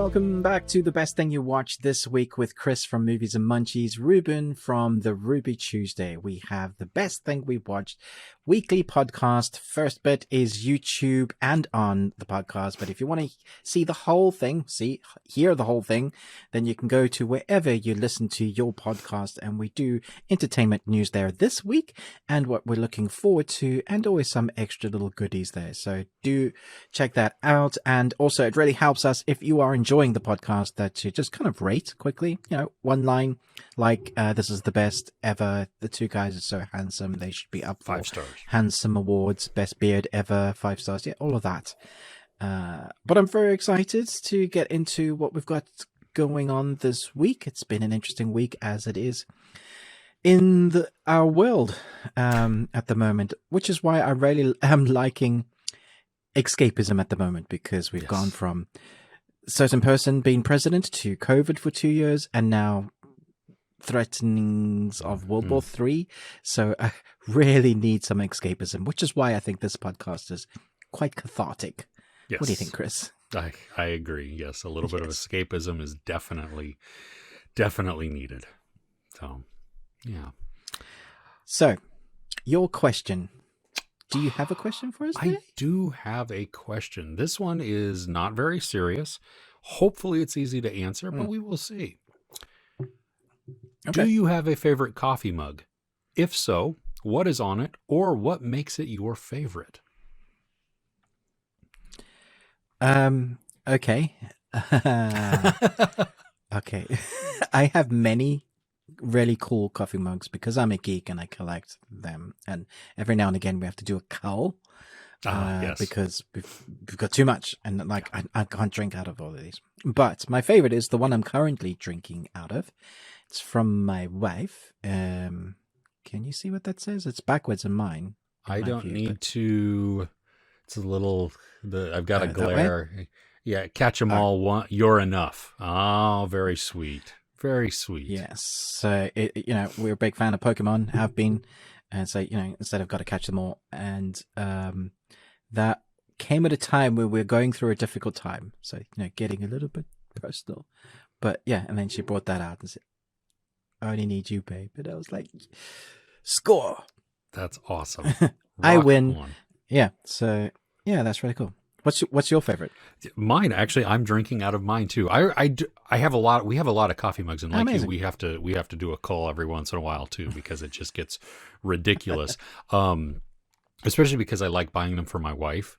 welcome back to The Best Thing You Watched this week with Chris from Movies and Munchies, Ruben from the Ruby Tuesday. We have The Best Thing We Watched weekly podcast. First bit is YouTube and on the podcast, but if you want to see the whole thing, hear the whole thing, then you can go to wherever you listen to your podcast, and we do entertainment news there this week and what we're looking forward to, and always some extra little goodies there. So do check that out. And also it really helps us if you are enjoying the podcast that you just kind of rate quickly, one line like this is the best ever, the two guys are so handsome, they should be up for 5 stars handsome awards, best beard ever, 5 stars, all of that. But I'm very excited to get into what we've got going on this week. It's been an interesting week as it is in our world at the moment, which is why I really am liking escapism at the moment, because we've gone from a certain person being president to COVID for 2 years, and now threatenings of World War III. So I really need some escapism, which is why I think this podcast is quite cathartic. Yes. What do you think, Chris? I agree. Yes, a little bit of escapism is definitely needed. So, yeah. So, your question. Do you have a question for us today? I do have a question. This one is not very serious. Hopefully it's easy to answer, but we will see. Okay. Do you have a favorite coffee mug? If so, what is on it, or what makes it your favorite? Okay. Okay. I have many really cool coffee mugs because I'm a geek and I collect them. And every now and again we have to do a cull because we've got too much, and I can't drink out of all of these. But my favorite is the one I'm currently drinking out of. It's from my wife. Can you see what that says? It's backwards in mine. I don't need to. It's a little. I've got a glare. Yeah, catch them all. One, you're enough. Oh, very sweet. Very sweet. Yes. So we're a big fan of Pokemon. Have been, and so instead I've got to catch them all, and that came at a time where we're going through a difficult time. So getting a little bit personal, but yeah. And then she brought that out and said, I only need you, babe. And I was like, score. That's awesome. I win. Yeah. So yeah, that's really cool. What's your favorite? Mine, actually, I'm drinking out of mine too. I have a lot. We have a lot of coffee mugs, and like Amazing. we have to do a cull every once in a while too, because it just gets ridiculous. Especially because I like buying them for my wife,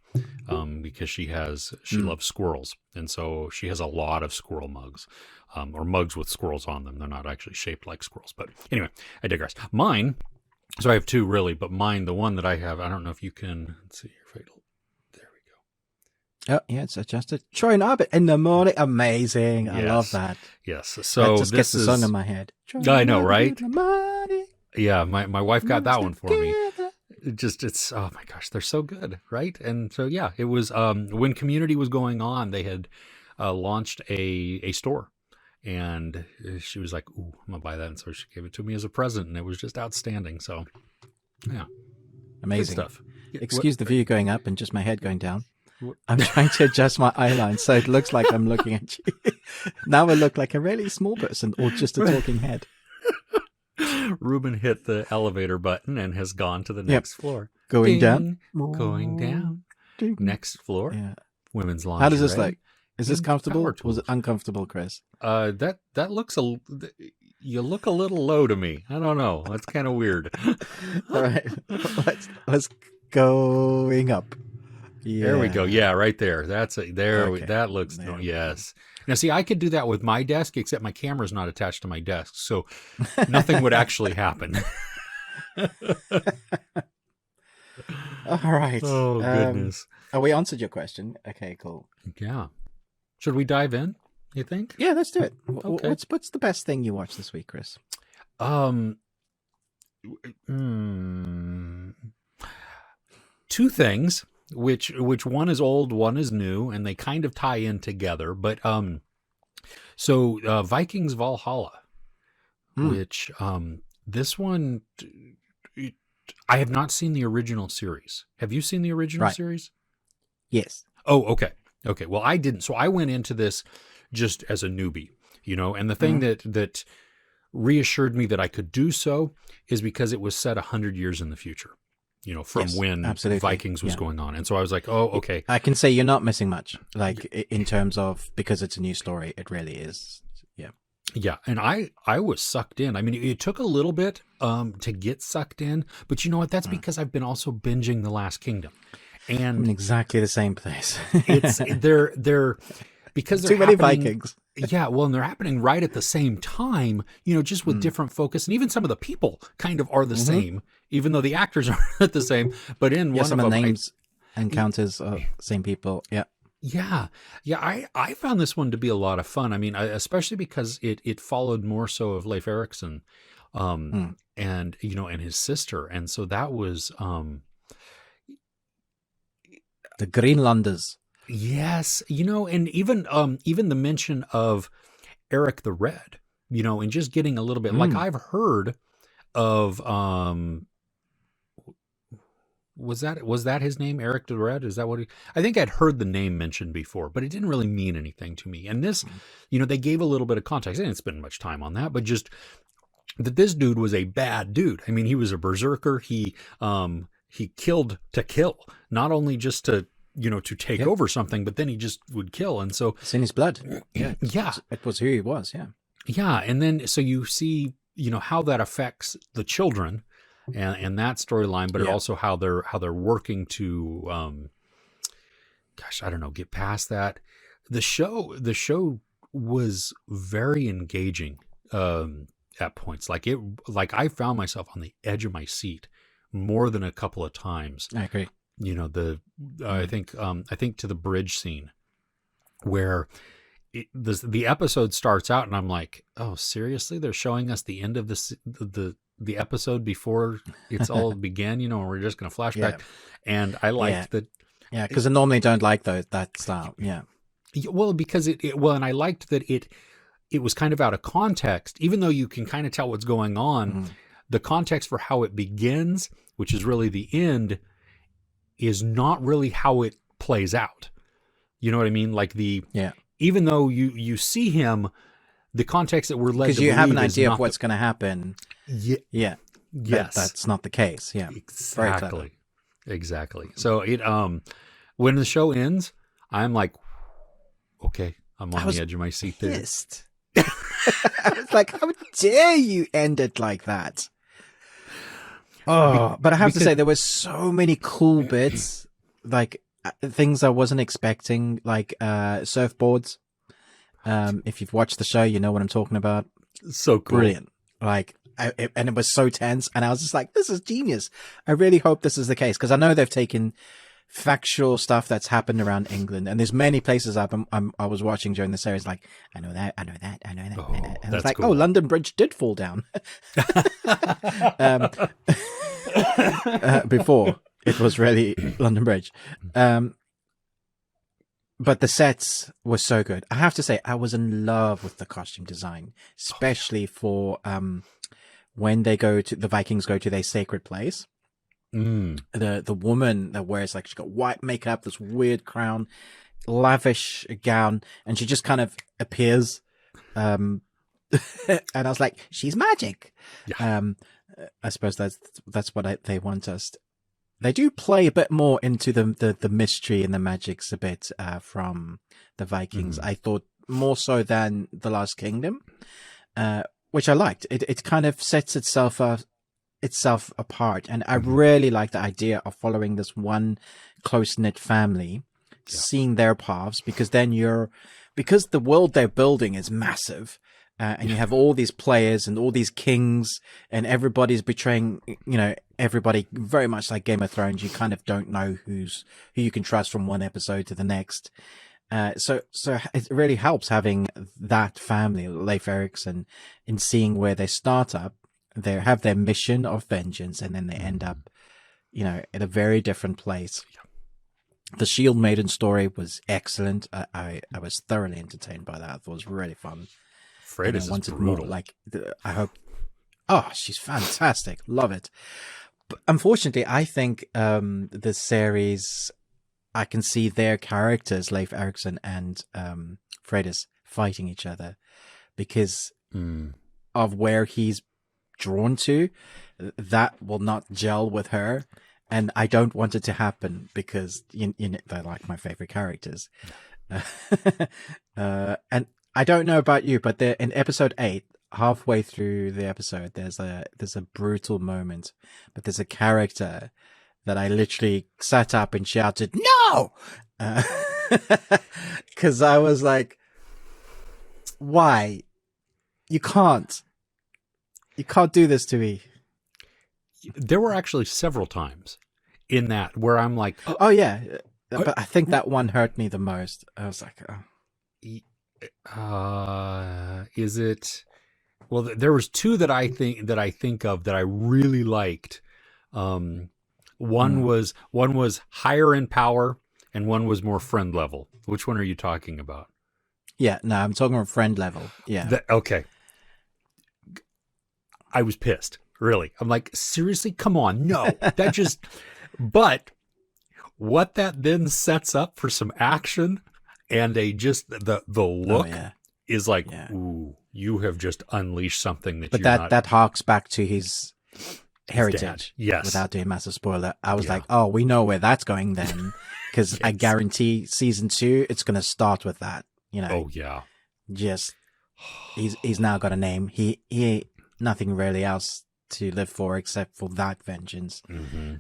because she loves squirrels, and so she has a lot of squirrel mugs, or mugs with squirrels on them. They're not actually shaped like squirrels, but anyway, I digress. Mine, so I have two really, but mine, the one that I have, I don't know if you can see your fatal. There we go. Oh yeah, it's adjusted. Troy and Arbit in the morning, amazing. I love that. Yes, so that just gets the song in my head. I know, right? In the morning, yeah, my wife got that one for me. It's oh my gosh, they're so good, right? And so yeah, it was when Community was going on, they had launched a store, and she was like, "Ooh, I'm gonna buy that," and so she gave it to me as a present, and it was just outstanding. So yeah, amazing good stuff. Excuse the view going up and just my head going down. I'm trying to adjust my eyeline so it looks like I'm looking at you. Now I look like a really small person or just a talking head. Ruben hit the elevator button and has gone to the next floor. Going down. Going down. Ding. Next floor. Yeah. Women's lingerie. How does this look? Is this comfortable? Or was it uncomfortable, Chris? That looks you look a little low to me. I don't know. That's kind of weird. All right. Let's going up. Yeah. There we go. Yeah, right there. That's it. There. Okay. That looks. There yes. Now, see, I could do that with my desk, except my camera's not attached to my desk, so nothing would actually happen. All right. Oh, goodness. We answered your question. Okay, cool. Yeah. Should we dive in, you think? Yeah, let's do it. Okay. What's the best thing you watched this week, Chris? Two things. Which one is old, one is new, and they kind of tie in together. But so Vikings Valhalla, which this one, I have not seen the original series. Have you seen the original series? Yes. Oh, okay. Well, I didn't. So I went into this just as a newbie, and the thing that reassured me that I could do so is because it was set 100 years in the future, from when absolutely. Vikings was going on. And so I was like, oh, okay. I can say you're not missing much, like in terms of, because it's a new story, it really is. Yeah. Yeah. And I was sucked in. I mean, it took a little bit to get sucked in, but you know what? That's because I've been also binging The Last Kingdom. And I'm in exactly the same place. they're because they're too many Vikings. Yeah, well, and they're happening right at the same time, just with different focus, and even some of the people kind of are the same, even though the actors aren't the same. But in one some of of them, the names, encounters are same people. Yeah. Yeah. I found this one to be a lot of fun. I mean, especially because it followed more so of Leif Erikson, and and his sister, and so that was the Greenlanders. Yes, and even the mention of Eric the Red, and just getting a little bit like I've heard of was that his name, Eric the Red? Is that what I think I'd heard the name mentioned before, but it didn't really mean anything to me. And this, they gave a little bit of context. I didn't spend much time on that, but just that this dude was a bad dude. I mean, he was a berserker. He killed to kill, not only just to to take over something, but then he just would kill. And so it's in his blood. Yeah. It was who he was. Yeah. Yeah. And then, so you see, how that affects the children and that storyline, but also how they're working to, I don't know, get past that. The show was very engaging, at points. Like I found myself on the edge of my seat more than a couple of times. I agree. I think to the bridge scene where the episode starts out, and I'm like, oh, seriously? They're showing us the end of the episode before it's all began, and we're just going to flashback. And I liked that. Yeah, because I normally don't like that style. Yeah. Well, because and I liked that it was kind of out of context, even though you can kind of tell what's going on. The context for how it begins, which is really the end, is not really how it plays out. You know what I mean? Like even though you see him, the context that we're led to believe, because you have an idea of what's going to happen. Yeah. Yes. That's not the case. Yeah. Exactly. So when the show ends, I'm like, okay, I'm on the edge of my seat there. I was like, how dare you end it like that? Oh, but I have to say, there were so many cool bits, like things I wasn't expecting, like surfboards. If you've watched the show, you know what I'm talking about. So cool. Brilliant. Like, and it was so tense, and I was just like, this is genius. I really hope this is the case, because I know they've taken factual stuff that's happened around England, and there's many places I was watching during the series, like, I know that. Oh, and I was like, cool. oh, London Bridge did fall down. Before it was really London Bridge. But the sets were so good. I have to say, I was in love with the costume design, especially for when the Vikings go to their sacred place. The woman that wears, like, she's got white makeup, this weird crown, lavish gown, and she just kind of appears. And I was like, she's magic. Yeah. I suppose that's what they want us. They do play a bit more into the mystery and the magics a bit from the Vikings. I thought more so than The Last Kingdom, which I liked. It kind of sets itself apart, and I really like the idea of following this one close-knit family, seeing their paths, because then because the world they're building is massive. And you have all these players and all these kings, and everybody's betraying, everybody, very much like Game of Thrones. You kind of don't know who you can trust from one episode to the next. So it really helps having that family, Leif Erikson, in seeing where they start up. They have their mission of vengeance, and then they end up, in a very different place. The Shield Maiden story was excellent. I was thoroughly entertained by that. I thought it was really fun. Freydis is brutal. More. Like, I hope. Oh, she's fantastic. Love it. But unfortunately, I think the series, I can see their characters, Leif Erikson and Freydis, fighting each other because of where he's drawn to. That will not gel with her. And I don't want it to happen because they're like my favorite characters. And I don't know about you, but in episode 8, halfway through the episode, there's a brutal moment, but there's a character that I literally sat up and shouted, "No!" Because I was like, "Why? You can't do this to me." There were actually several times in that where I'm like, "Oh yeah," but I think that one hurt me the most. I was like, "Is it?" Well, there was two that I think of that I really liked. One was higher in power, and one was more friend level. Which one are you talking about? Yeah, no, I'm talking about friend level. Yeah. Okay. I was pissed. Really. I'm like, seriously? Come on. No. That just... But what that then sets up for some action and the look is like, ooh, you have just unleashed something that that harks back to his heritage. Yes. Without doing massive spoiler. I was like, oh, we know where that's going then. Because I guarantee season 2, it's going to start with that. Oh, yeah. Just, he's now got a name. He nothing really else to live for except for that vengeance.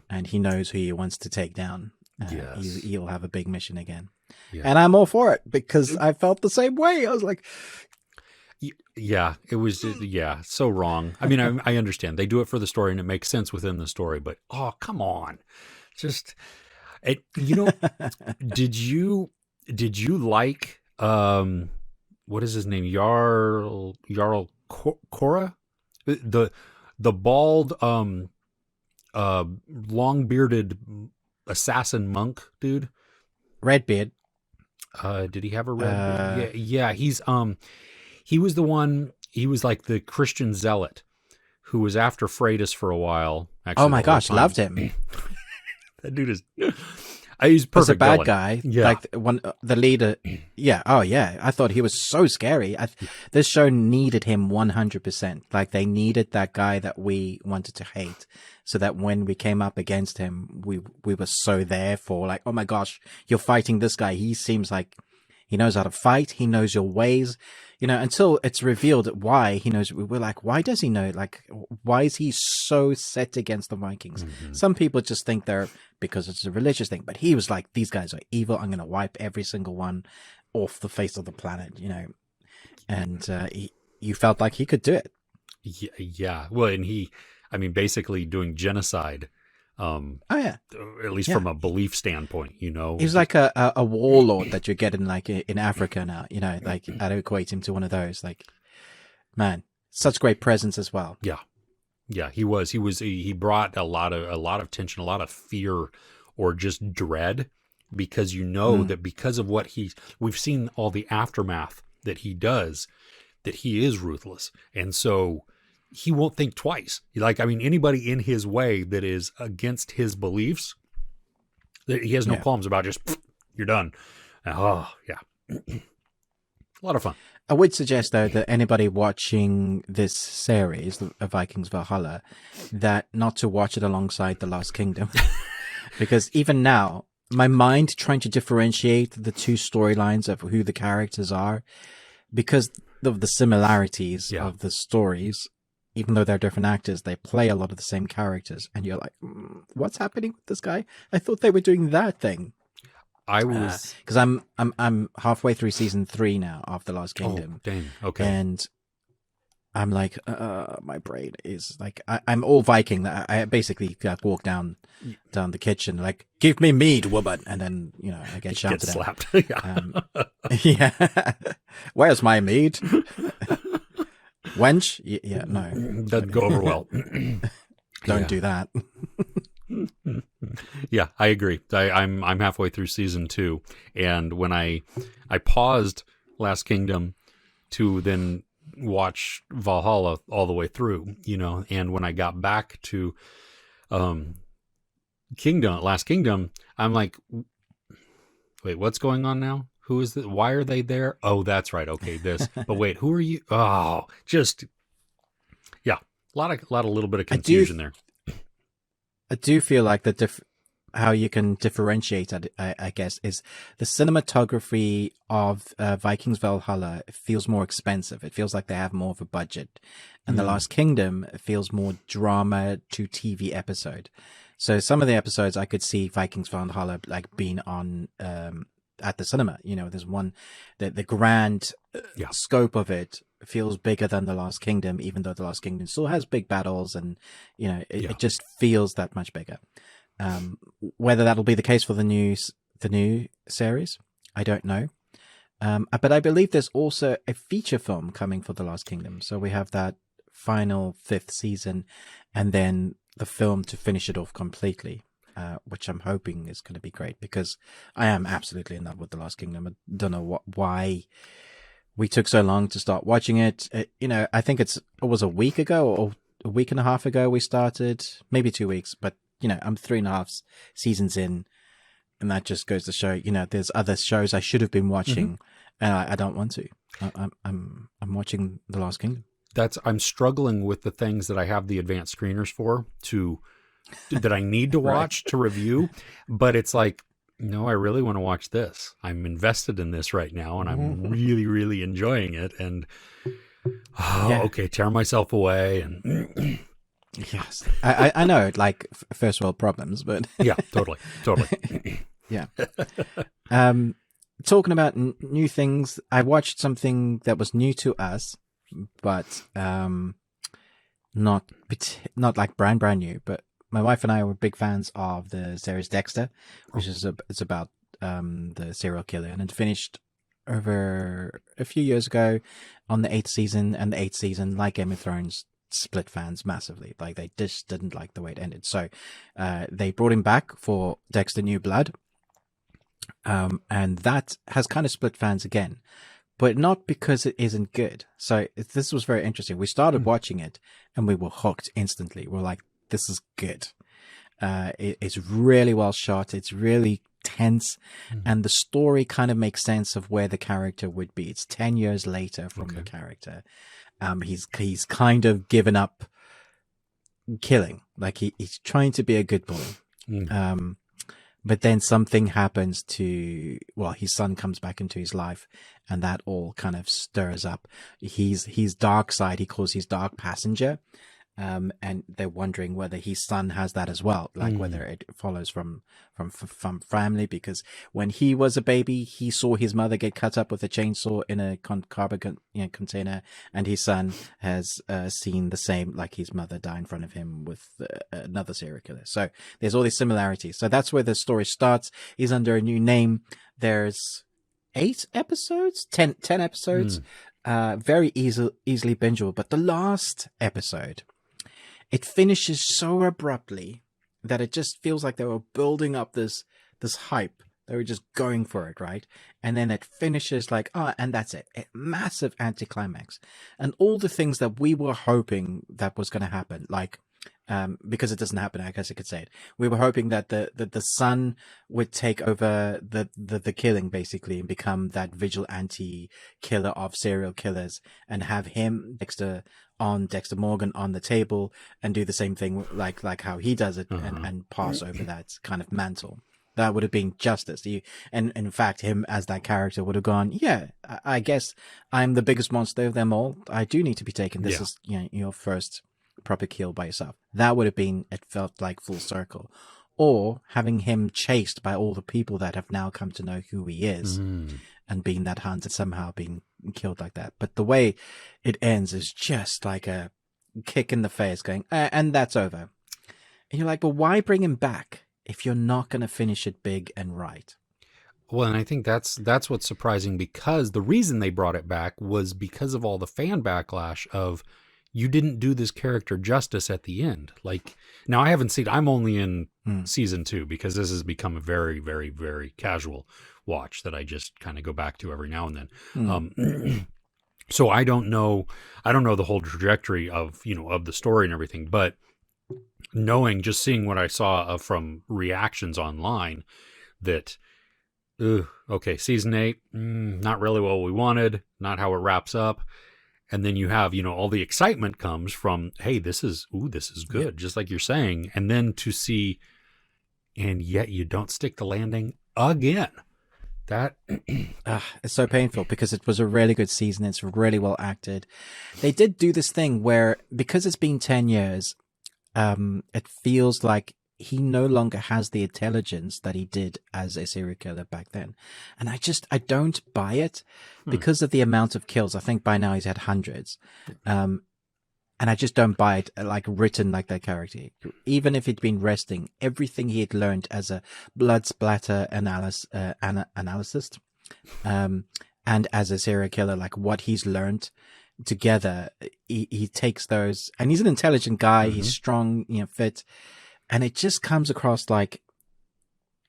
And he knows who he wants to take down. He'll have a big mission again. And I'm all for it because I felt the same way. I was like, yeah, it was, so wrong. I mean, I understand they do it for the story and it makes sense within the story, but oh, come on. Just, did you like, what is his name? Jarl Cora? The bald, long-bearded assassin monk dude? Redbeard. Did he have a red beard? Yeah, he was the one, he was like the Christian zealot who was after Freitas for a while. Actually, oh my gosh, loved him. That dude is... He's perfect. He's a bad villain. guy. Yeah. Like the leader. Yeah. Oh yeah. I thought he was so scary. This show needed him 100%. Like they needed that guy that we wanted to hate so that when we came up against him, we were so there for like, oh my gosh, you're fighting this guy. He seems like he knows how to fight. He knows your ways, until it's revealed why he knows. We're like, why does he know? Like, why is he so set against the Vikings? Some people just think they're, because it's a religious thing, but he was like, these guys are evil. I'm going to wipe every single one off the face of the planet, and you felt like he could do it. Yeah. Well, and basically doing genocide. At least from a belief standpoint, He was like a warlord that you get in like in Africa now, like I'd equate him to one of those. Like, man, such great presence as well. Yeah, he was. He brought a lot of tension, a lot of fear, or just dread, because that because of what we've seen all the aftermath that he does, that he is ruthless, and so he won't think twice. Anybody in his way that is against his beliefs, that he has no qualms about. Just you're done. Oh yeah, a lot of fun. I would suggest, though, that anybody watching this series, Vikings Valhalla, that not to watch it alongside The Last Kingdom. Because even now, my mind trying to differentiate the two storylines of who the characters are, because of the similarities of the stories, even though they're different actors, they play a lot of the same characters. And you're like, what's happening with this guy? I thought they were doing that thing. I was, because I'm halfway through season 3 now of The Last Kingdom. Oh, dang. Okay. And I'm like, my brain is like, I'm all Viking. I basically walk down the kitchen, like, give me meat, woman. And then, I get shouted at. Slapped. Yeah. Where's my meat? Wench? Yeah, no. Doesn't go over well. Don't do that. Yeah, I agree. I'm halfway through season 2, and when I paused Last Kingdom to then watch Valhalla all the way through, and when I got back to Last Kingdom, I'm like, wait, what's going on now? Who is that? Why are they there? Oh, that's right. Okay, this. But wait, who are you? Oh, just yeah, a lot of little bit of confusion there. I do feel like how you can differentiate it, I guess, is the cinematography of Vikings Valhalla feels more expensive. It feels like they have more of a budget. And The Last Kingdom feels more drama to TV episode. So some of the episodes I could see Vikings Valhalla like being on at the cinema. You know, there's one, the grand scope of it feels bigger than The Last Kingdom, even though The Last Kingdom still has big battles and, you know, it just feels that much bigger. Whether that'll be the case for the new series, I don't know. But I believe there's also a feature film coming for The Last Kingdom. So we have that final 5th season and then the film to finish it off completely, which I'm hoping is going to be great because I am absolutely in love with The Last Kingdom. I don't know why we took so long to start watching it. You know, I think it was a week ago or a week and a half ago we started, maybe 2 weeks, but you know, I'm 3.5 seasons in, and that just goes to show, you know, there's other shows I should have been watching, and I don't want to. I'm watching The Last Kingdom. I'm struggling with the things that I have the advanced screeners for that I need to watch to review, but it's like, no, I really want to watch this. I'm invested in this right now, and I'm really, really enjoying it. And okay, tear myself away and. Yes, I know, like first world problems, but yeah, totally. Yeah. Talking about new things, I watched something that was new to us, but not like brand new. But my wife and I were big fans of the series Dexter, which is it's about the serial killer, and it finished over a few years ago on the 8th season, and the 8th season, like Game of Thrones, split fans massively. Like they just didn't like the way it ended. So they brought him back for Dexter New Blood. And that has kind of split fans again, but not because it isn't good. So this was very interesting. We started watching it and we were hooked instantly. We're like, this is good. It's really well shot. It's really tense. And the story kind of makes sense of where the character would be. It's 10 years later from the character. He's kind of given up killing. Like he's trying to be a good boy. But then something happens his son comes back into his life, and that all kind of stirs up his dark side. He calls his dark passenger. And they're wondering whether his son has that as well, like whether it follows from family, because when he was a baby, he saw his mother get cut up with a chainsaw in a cardboard container, and his son has seen the same, like his mother die in front of him with another serial killer. So there's all these similarities. So that's where the story starts. He's under a new name. There's 10 episodes, very easily bingeable. But the last episode, it finishes so abruptly that it just feels like they were building up this hype. They were just going for it, right? And then it finishes like, and that's it. A massive anticlimax. And all the things that we were hoping that was going to happen, like, because it doesn't happen, I guess I could say it. We were hoping that the son would take over the killing, basically, and become that vigilante killer of serial killers, and have him, Dexter Morgan, on the table, and do the same thing like how he does it, and pass over that kind of mantle. That would have been justice. And in fact, him as that character would have gone, yeah, I guess I'm the biggest monster of them all. I do need to be taken. This is your first proper kill by yourself. That would have been, it felt like full circle. Or having him chased by all the people that have now come to know who he is, and being that hunted, somehow being killed like that. But the way it ends is just like a kick in the face, going, and that's over. And you're like, but why bring him back if you're not going to finish it big and right? Well, and I think that's what's surprising, because the reason they brought it back was because of all the fan backlash of, you didn't do this character justice at the end. Like, now I haven't seen, I'm only in season 2, because this has become a very, very, very casual watch that I just kind of go back to every now and then. So I don't know the whole trajectory of the story and everything, but seeing what I saw from reactions online, that ugh, okay, season 8, not really what we wanted, not how it wraps up. And then you have, all the excitement comes from, hey, this is good, Yeah. just like you're saying. And then to see, and yet you don't stick the landing again. That It's so painful because it was a really good season. It's really well acted. They did do this thing where, because it's been 10 years, it feels like he no longer has the intelligence that he did as a serial killer back then. And I don't buy it because of the amount of kills. I think by now he's had hundreds. And I just don't buy it, like, written like that character. Even if he'd been resting, everything he had learned as a blood splatter analyst, and as a serial killer, like what he's learned together, he takes those, and he's an intelligent guy. He's strong, fit. And it just comes across like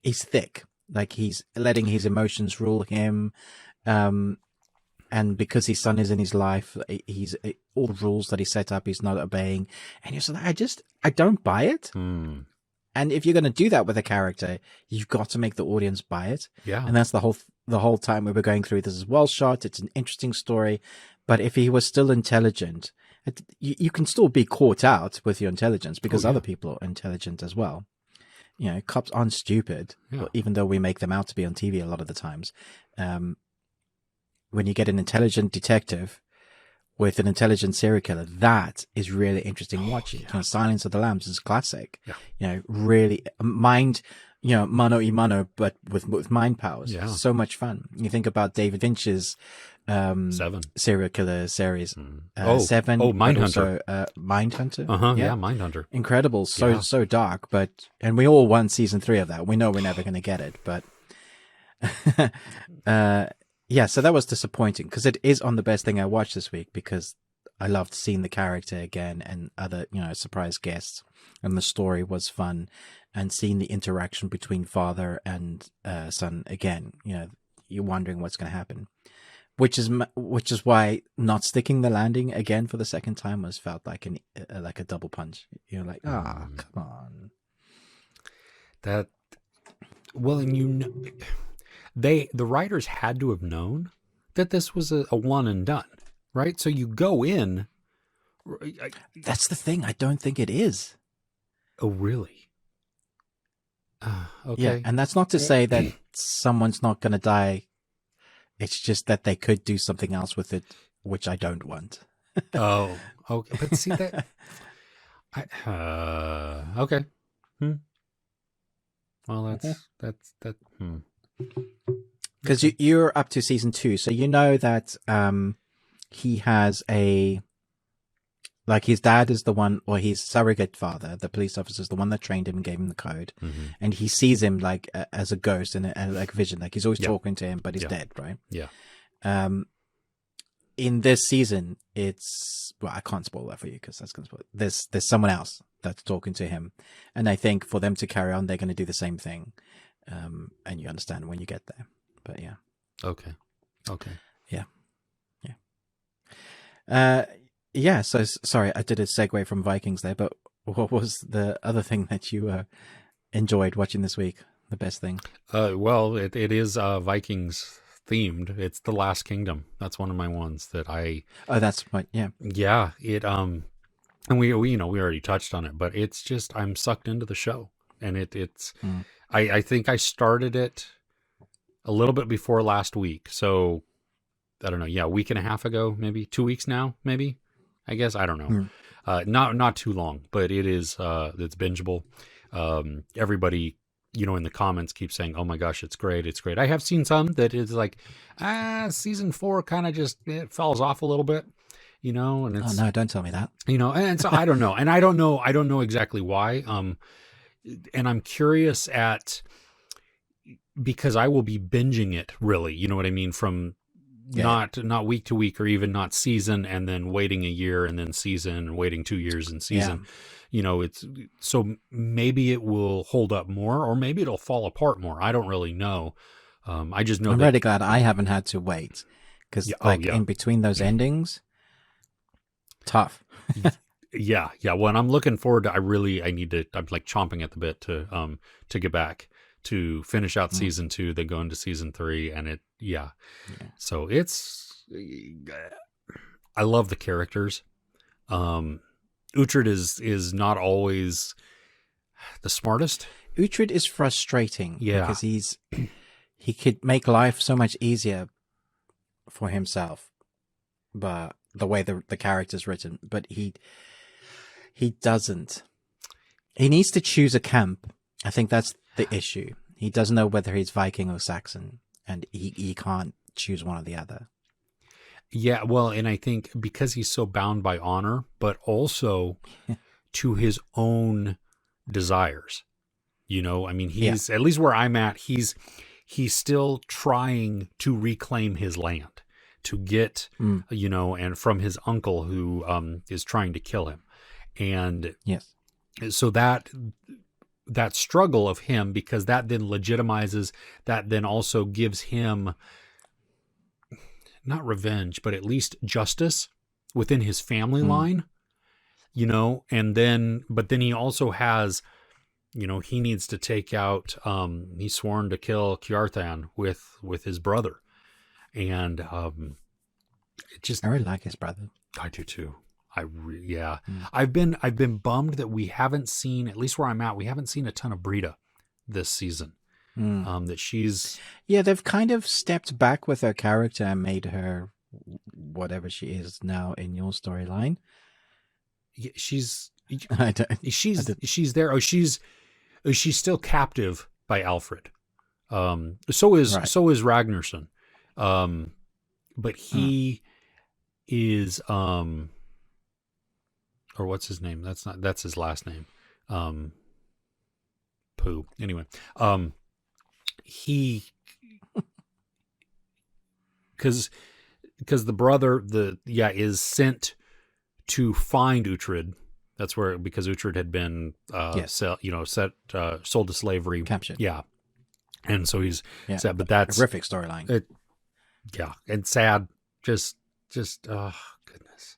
he's thick, like he's letting his emotions rule him. And because his son is in his life, he's all the rules that he set up, he's not obeying. And you're like, I don't buy it. And if you're going to do that with a character, you've got to make the audience buy it. Yeah. And that's the whole time we were going through. This is well shot. It's an interesting story. But if he was still intelligent, you can still be caught out with your intelligence because other people are intelligent as well. Cops aren't stupid, even though we make them out to be on TV a lot of the times. When you get an intelligent detective with an intelligent serial killer, that is really interesting watching. Silence of the Lambs is classic. Really mind, mano y mano, but with mind powers. So much fun. You think about David Fincher's Seven serial killer series. Mindhunter. Seven. Mindhunter. Mindhunter. Incredible. So dark, and we all want season 3 of that. We know we're never going to get it, but so that was disappointing because it is on the best thing I watched this week because I loved seeing the character again and other, surprise guests, and the story was fun, and seeing the interaction between father and son again. You're wondering what's going to happen. Which is why not sticking the landing again for the second time felt like a double punch. You're like, come on. And the writers had to have known that this was a one and done, right? So you go in. That's the thing. I don't think it is. Oh, really? Okay. Yeah, and that's not to say that someone's not going to die. It's just that they could do something else with it, which I don't want. Oh, okay. But see that. Okay. Well, that's. Because you're up to season 2, so you know that he has his dad is the one, or his surrogate father, the police officer, is the one that trained him and gave him the code, and he sees him like as a ghost and like vision, like he's always talking to him, but he's dead, right? Yeah. In this season, I can't spoil that for you because that's gonna spoil. There's someone else that's talking to him, and I think for them to carry on, they're going to do the same thing, and you understand when you get there. But yeah. Okay. Yeah. So sorry, I did a segue from Vikings there, but what was the other thing that you enjoyed watching this week? The best thing? Well, it is Vikings themed. It's The Last Kingdom. That's one of my ones that I. Oh, that's right. Yeah. Yeah. It and we already touched on it, but it's just I'm sucked into the show, and it's. I think I started it a little bit before last week, so I don't know. Yeah, a week and a half ago, maybe 2 weeks now, maybe. I guess I don't know. Not too long, but it is. It's bingeable. Everybody, in the comments keep saying, "Oh my gosh, it's great, it's great." I have seen some that is like, season 4 kind of just it falls off a little bit, and it's. Oh no, don't tell me that. And so I don't know, and I don't know exactly why. And I'm curious because I will be binging it really, you know what I mean, from. Not week to week, or even not season, and then waiting a year, and then season, and waiting 2 years and season. It's so maybe it will hold up more, or maybe it'll fall apart more. I don't really know. I just know I'm really glad I haven't had to wait because in between those endings, tough. Yeah. Well, and I'm looking forward to. I'm like chomping at the bit to get back to finish out season 2. They go into season 3, and so it's, I love the characters. Uhtred is not always the smartest. Uhtred is frustrating because he could make life so much easier for himself, but the way the character's written, but he doesn't. He needs to choose a camp. I think that's the issue. He doesn't know whether he's Viking or Saxon, and he can't choose one or the other. Yeah, well, and I think because he's so bound by honor, but also to his own desires. You know, I mean, he's at least where I'm at, he's still trying to reclaim his land, to get, you know, and from his uncle who is trying to kill him. And so that struggle of him, because that then legitimizes, that then also gives him not revenge, but at least justice within his family line, you know, and then, but then he also has, you know, he needs to take out, he's sworn to kill Kjartan with his brother. And it just, I really like his brother. I do too. I've been bummed that we haven't seen, at least where I'm at, we haven't seen a ton of Brita this season. That she's... Yeah, they've kind of stepped back with her character and made her whatever she is now in your storyline. Yeah, she's there. Oh, she's still captive by Alfred. So is Ragnarsson. But he is or what's his name? That's his last name. Pooh. Anyway, he, because the brother is sent to find Uhtred. That's where, because Uhtred had been sold to slavery, captured. Yeah, and so he's sad. But that's horrific storyline. And sad. Just oh goodness.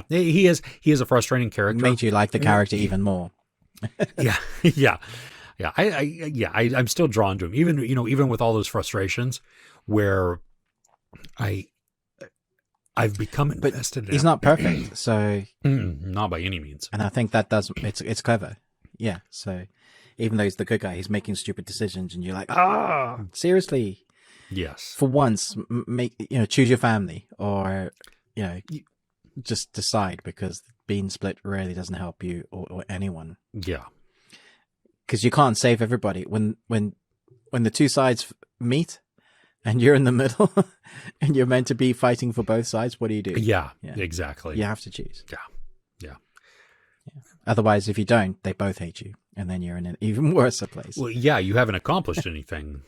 He is a frustrating character. Made you like the character even more. I'm still drawn to him, even with all those frustrations, where I've become invested. He's not perfect, so not by any means. And I think that it's clever. Yeah. So even though he's the good guy, he's making stupid decisions, and you're like, seriously. Yes. For once, choose your family, or just decide, because being split really doesn't help you or anyone. Yeah. Because you can't save everybody. When the two sides meet and you're in the middle and you're meant to be fighting for both sides, what do you do? Yeah. Exactly. You have to choose. Yeah. Otherwise, if you don't, they both hate you, and then you're in an even worse place. Well, yeah, you haven't accomplished anything.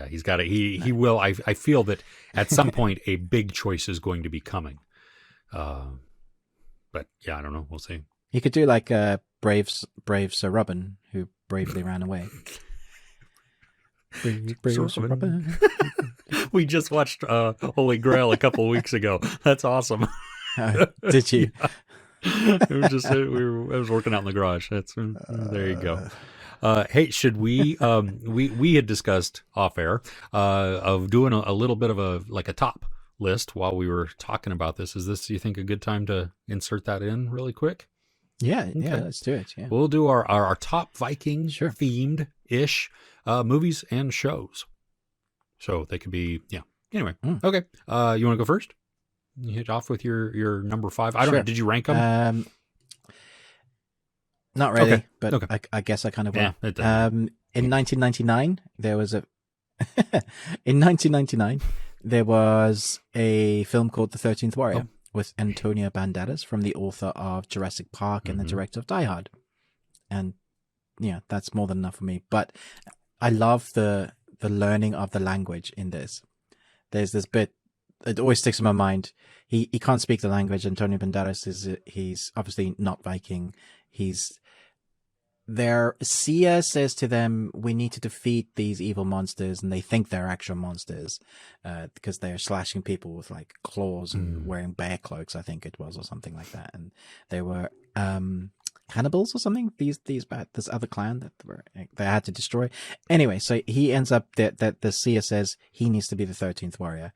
He's got it. He will. I feel that at some point a big choice is going to be coming. But yeah, I don't know. We'll see. He could do like brave Sir Ruben, who bravely ran away. Brave Sir Ruben. We just watched Holy Grail a couple of weeks ago. That's awesome. Did you? Yeah. I was working out in the garage. There you go. Hey, should we had discussed off air of doing a little bit of a top list while we were talking about this. Is this, you think, a good time to insert that in really quick? Yeah, let's do it. Yeah. We'll do our top Viking themed ish movies and shows. So they could be Anyway, okay. You want to go first? You hit off with your number 5. I don't know. Did you rank them? Not really, but I guess I kind of will. Yeah, in 1999, there was a film called The 13th Warrior with Antonio Banderas, from the author of Jurassic Park and the director of Die Hard. And that's more than enough for me. But I love the learning of the language in this. There's this bit, it always sticks in my mind. He can't speak the language. Antonio Banderas he's obviously not Viking. Sia says to them, we need to defeat these evil monsters, and they think they're actual monsters because they're slashing people with like claws and wearing bear cloaks, I think it was, or something like that. And they were cannibals or something. This other clan that they had to destroy. Anyway, so he ends up that the seer says he needs to be the 13th warrior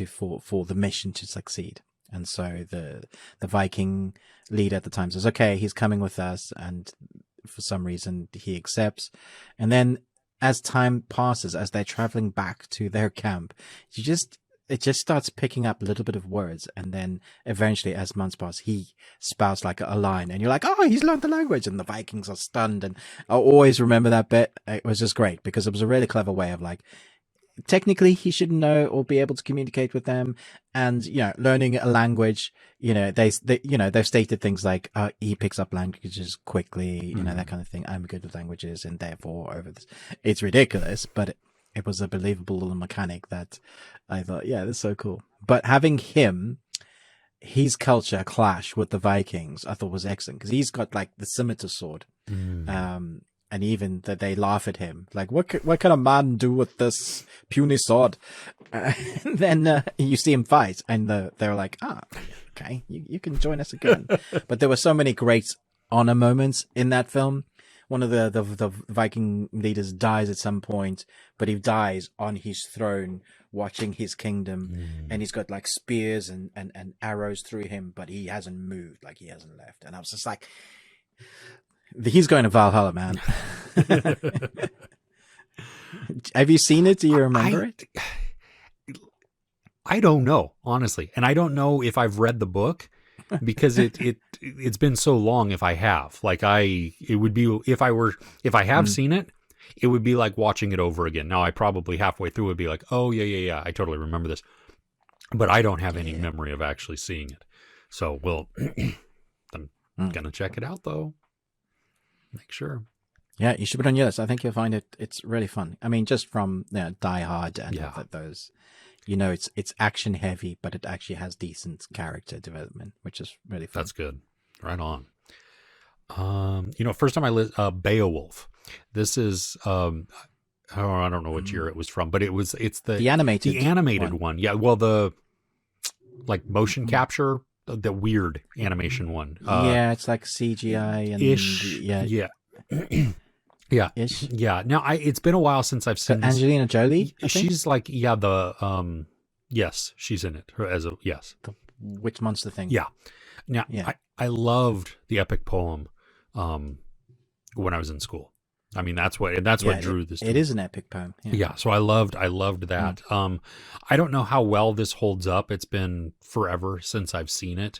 for the mission to succeed. And so the Viking leader at the time says, okay, he's coming with us, and for some reason he accepts. And then as time passes, as they're traveling back to their camp, it just starts picking up a little bit of words. And then eventually, as months pass, he spouts like a line, and you're like, oh, he's learned the language. And the Vikings are stunned. And I always remember that bit. It was just great because it was a really clever way of like, technically he should know or be able to communicate with them. And, learning a language, they've stated things like, he picks up languages quickly, that kind of thing. I'm good with languages, and therefore over this, it's ridiculous, but it was a believable little mechanic that I thought, yeah, that's so cool. But having his culture clash with the Vikings, I thought was excellent, because he's got like the scimitar sword. And even that they laugh at him, like, what can a man do with this puny sword? And then you see him fight, and they're like, okay, you can join us again. But there were so many great honor moments in that film. One of the Viking leaders dies at some point, but he dies on his throne, watching his kingdom, and he's got like spears and arrows through him, but he hasn't moved, like he hasn't left. And I was just like, he's going to Valhalla, man. Have you seen it? Do you remember it? I don't know, honestly. And I don't know if I've read the book, because it's been so long. If I have, like, it would be, if I have seen it, it would be like watching it over again. Now I probably halfway through would be like, oh yeah, I totally remember this, but I don't have any memory of actually seeing it. So I'm gonna check it out though. Make sure. Yeah, you should put it on your list. I think you'll find it's really fun. I mean, just from Die Hard and those, it's action heavy, but it actually has decent character development, which is really fun. That's good. Right on. First time I Beowulf. This is I don't know what year it was from, but it's the animated one. Yeah, well, the like motion capture, the weird animation one. It's like CGI and ish. Yeah. Ish. Yeah. Now it's been a while since I've seen Angelina Jolie. She's like, yes, she's in it yes. The witch monster thing. Yeah. Now I loved the epic poem when I was in school. I mean, that's what drew this. It is an epic poem. Yeah. So I loved that. I don't know how well this holds up. It's been forever since I've seen it.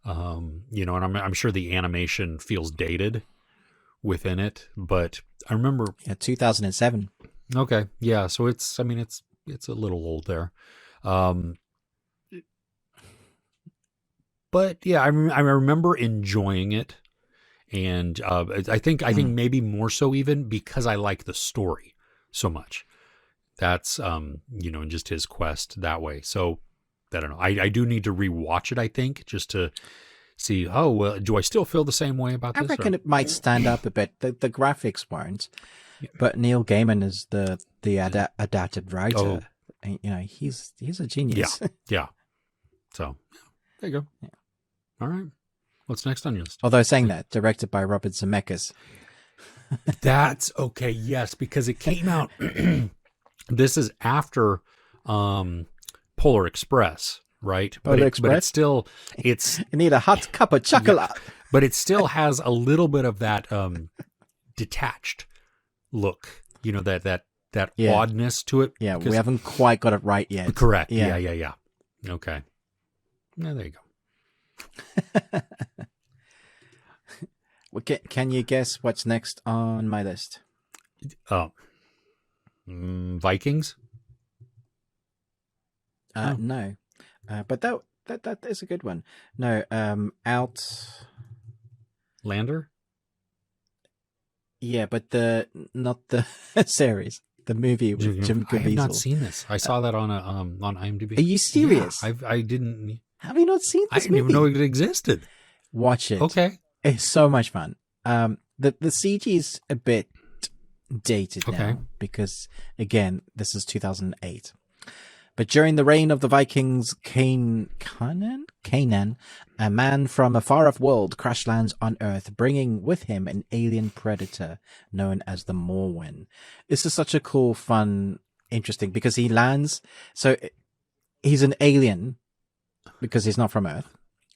And I'm sure the animation feels dated within it, but I remember 2007. Okay. Yeah. So it's a little old there. But yeah, I remember enjoying it. And I think maybe more so even because I like the story so much. That's, and just his quest that way. So I don't know. I do need to rewatch it, I think, just to see, do I still feel the same way about this? I reckon it might stand up a bit. The graphics won't. But Neil Gaiman is the adapted writer. And, he's a genius. Yeah. So there you go. Yeah. All right. What's next on your list? Although saying that, directed by Robert Zemeckis. That's okay. Yes, because it came out. This is after Polar Express, right? Polar Express. But it's you need a hot cup of chocolate. Yeah, but it still has a little bit of that detached look. That oddness to it. Yeah, we haven't quite got it right yet. Correct. Yeah. Okay. Yeah, there you go. Can you guess what's next on my list? Vikings? No, but that is a good one. No, Outlander. Yeah, but not the series, the movie with Jim Caviezel. I have not seen this. I saw that on IMDb. Are you serious? Yeah, I didn't. Have you not seen this movie? I didn't even know it existed. Watch it. Okay. It's so much fun. The CG is a bit dated now because, again, this is 2008. But during the reign of the Vikings, Canaan, a man from a far-off world crash lands on Earth, bringing with him an alien predator known as the Morwen. This is such a cool, fun, interesting, because he lands, so he's an alien because he's not from Earth.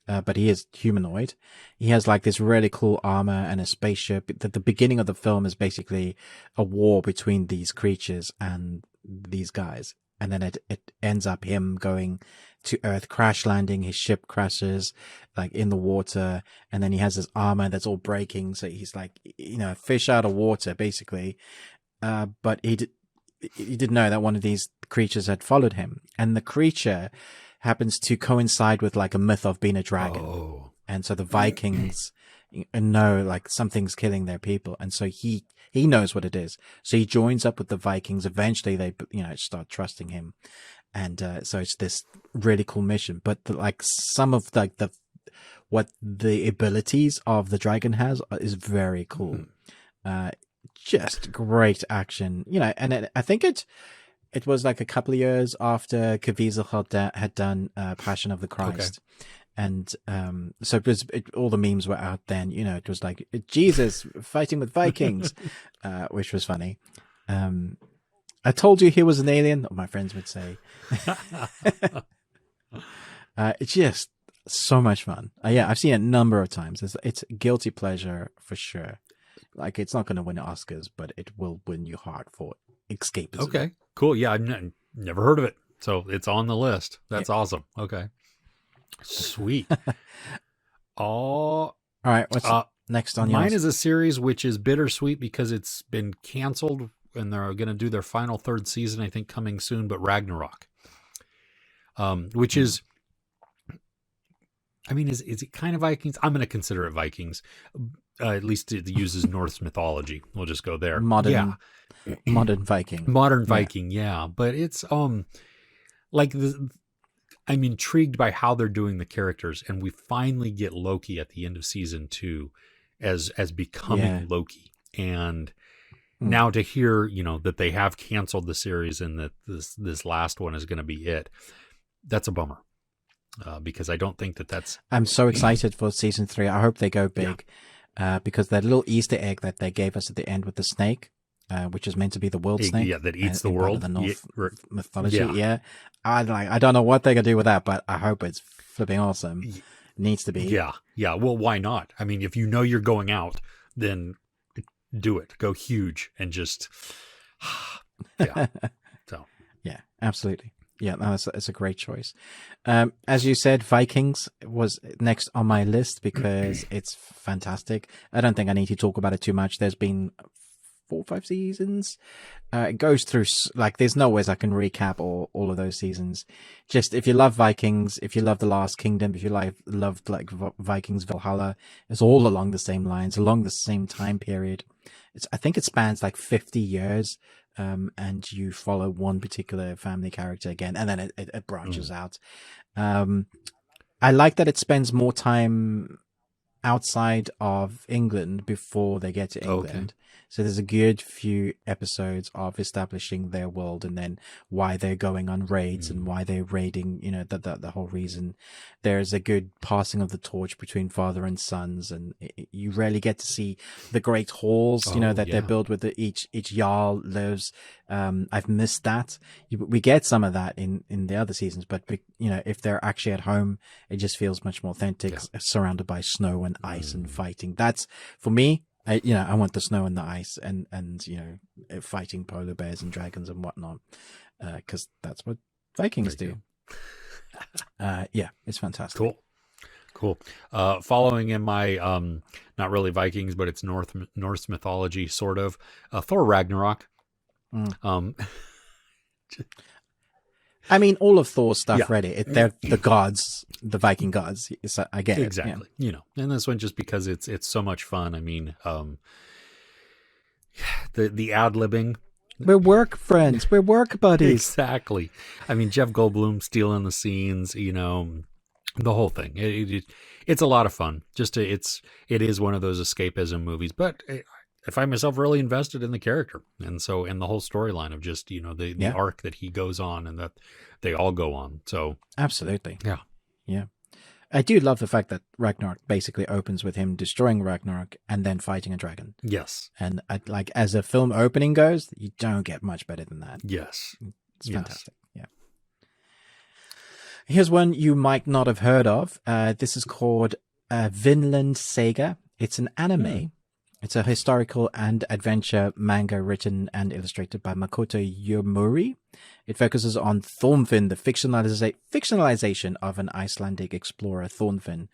But he is humanoid. He has like this really cool armor and a spaceship. The beginning of the film is basically a war between these creatures and these guys. And then it ends up him going to Earth, crash landing. His ship crashes like in the water. And then he has his armor that's all breaking. So he's like, a fish out of water, basically. But he didn't know that one of these creatures had followed him. And the creature happens to coincide with like a myth of being a dragon. Oh. And so the Vikings know like something's killing their people. And so he knows what it is. So he joins up with the Vikings. Eventually they, start trusting him. And, so it's this really cool mission, but like some of like what the abilities of the dragon has is very cool. Just great action, and I think it was like a couple of years after Caviezel had done Passion of the Christ. Okay. And so all the memes were out then. It was like Jesus fighting with Vikings, which was funny. I told you he was an alien, my friends would say. It's just so much fun. Yeah, I've seen it a number of times. It's guilty pleasure for sure. Like, it's not going to win Oscars, but it will win your heart for escapism. Okay, cool. Yeah, I've never heard of it, so it's on the list. That's awesome. Okay, sweet. All right, what's next on yours? Mine is a series which is bittersweet because it's been canceled, and they're going to do their final third season, I think, coming soon, but Ragnarok. Which is, is it kind of Vikings? I'm going to consider it Vikings. At least it uses Norse mythology. We'll just go there. Modern Viking. Modern Viking, yeah. But it's I'm intrigued by how they're doing the characters, and we finally get Loki at the end of season 2 as becoming Loki. And now to hear, that they have canceled the series and that this last one is going to be it, that's a bummer. Because I don't think that's... I'm so excited for season 3. I hope they go big. Because that little Easter egg that they gave us at the end with the snake, which is meant to be the world snake. Yeah, that eats the world. The North mythology. Yeah. I don't know what they're going to do with that, but I hope it's flipping awesome. It needs to be. Yeah. Yeah. Well, why not? I mean, if you're going out, then do it. Go huge and just, yeah. So. Yeah, absolutely. Yeah, it's a great choice. As you said, Vikings was next on my list because it's fantastic. I don't think I need to talk about it too much. There's been 4 or 5 seasons. It goes through, like, there's no ways I can recap all of those seasons. Just, if you love Vikings, if you love The Last Kingdom, if you loved Vikings Valhalla, it's all along the same lines, along the same time period. I think it spans like 50 years. And you follow one particular family character again, and then it branches out. I like that it spends more time outside of England before they get to England. Okay. So there's a good few episodes of establishing their world and then why they're going on raids and why they're raiding, the whole reason. There's a good passing of the torch between father and sons, and you rarely get to see the great halls, they build with each Jarl lives. I've missed that. We get some of that in the other seasons, but if they're actually at home, it just feels much more authentic, surrounded by snow and ice and fighting. That's, for me, I want the snow and the ice and fighting polar bears and dragons and whatnot, because that's what Vikings do. It's fantastic. Cool. Following in my not really Vikings, but it's Norse mythology sort of, Thor Ragnarok. All of Thor's stuff ready. They're the gods, the Viking gods. So I get exactly. it. And this one just because it's so much fun. The ad-libbing. We're work friends. We're work buddies. Exactly. Jeff Goldblum stealing the scenes. The whole thing. It's a lot of fun. It is one of those escapism movies, but I find myself really invested in the character. And so, in the whole storyline of just, the arc that he goes on and that they all go on. So, absolutely. Yeah. Yeah. I do love the fact that Ragnarok basically opens with him destroying Ragnarok and then fighting a dragon. Yes. And as a film opening goes, you don't get much better than that. Yes. It's fantastic. Yeah. Here's one you might not have heard of. This is called Vinland Saga. It's an anime. It's a historical and adventure manga written and illustrated by Makoto Yomori. It focuses on Thorfinn, the fictionalization of an Icelandic explorer, Thorfinn.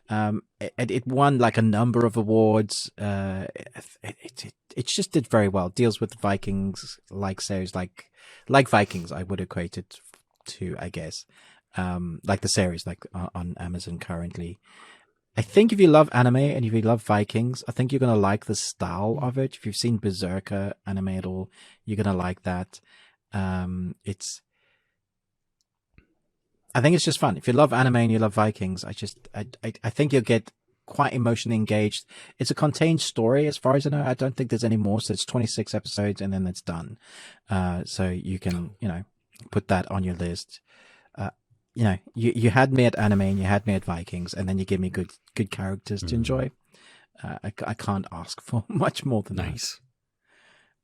It won like a number of awards. It just did very well. It deals with Vikings, like series, like Vikings. I would equate it to, I guess, like the series, like on Amazon currently. I think if you love anime and if you love Vikings, I think you're going to like the style of it. If you've seen Berserker anime at all, you're going to like that. I think it's just fun. If you love anime and you love Vikings, I think you'll get quite emotionally engaged. It's a contained story as far as I know. I don't think there's any more. So it's 26 episodes and then it's done. So you can, put that on your list. You had me at anime and you had me at Vikings, and then you give me good characters to enjoy. I can't ask for much more than nice.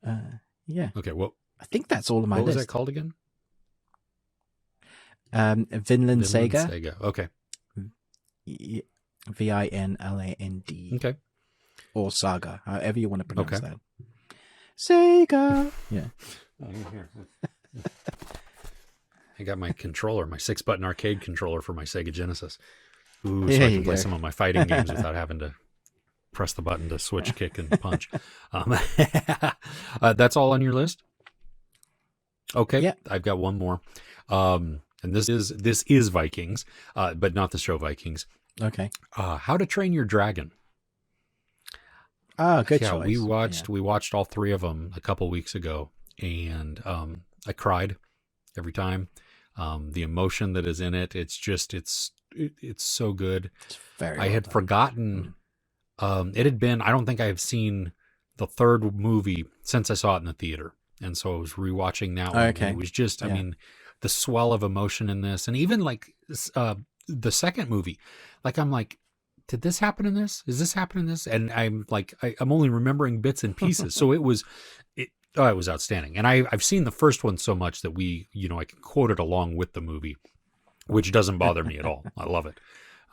That. Yeah. Okay. Well, I think that's all of my list. What was that called again? Vinland Saga. Okay. Vinland. Okay. Or Saga, however you want to pronounce that. Sega. Yeah. I got my controller, my 6-button arcade controller for my Sega Genesis. Ooh, so I can play some of my fighting games without having to press the button to switch, kick, and punch. That's all on your list? Okay, yeah. I've got one more. And this is Vikings, but not the show Vikings. Okay. How to Train Your Dragon. Good choice. We watched all 3 of them a couple weeks ago, and I cried every time. The emotion that is in it, it's so good. It's very I had forgotten. It had been, I don't think I have seen the 3rd movie since I saw it in the theater. And so I was rewatching that one. Okay. And it was just, I mean, the swell of emotion in this. And even like the 2nd movie, like I'm like, did this happen in this? Is this happening in this? And I'm like, I'm only remembering bits and pieces. So it was outstanding. And I've seen the first one so much that I can quote it along with the movie, which doesn't bother me at all. I love it.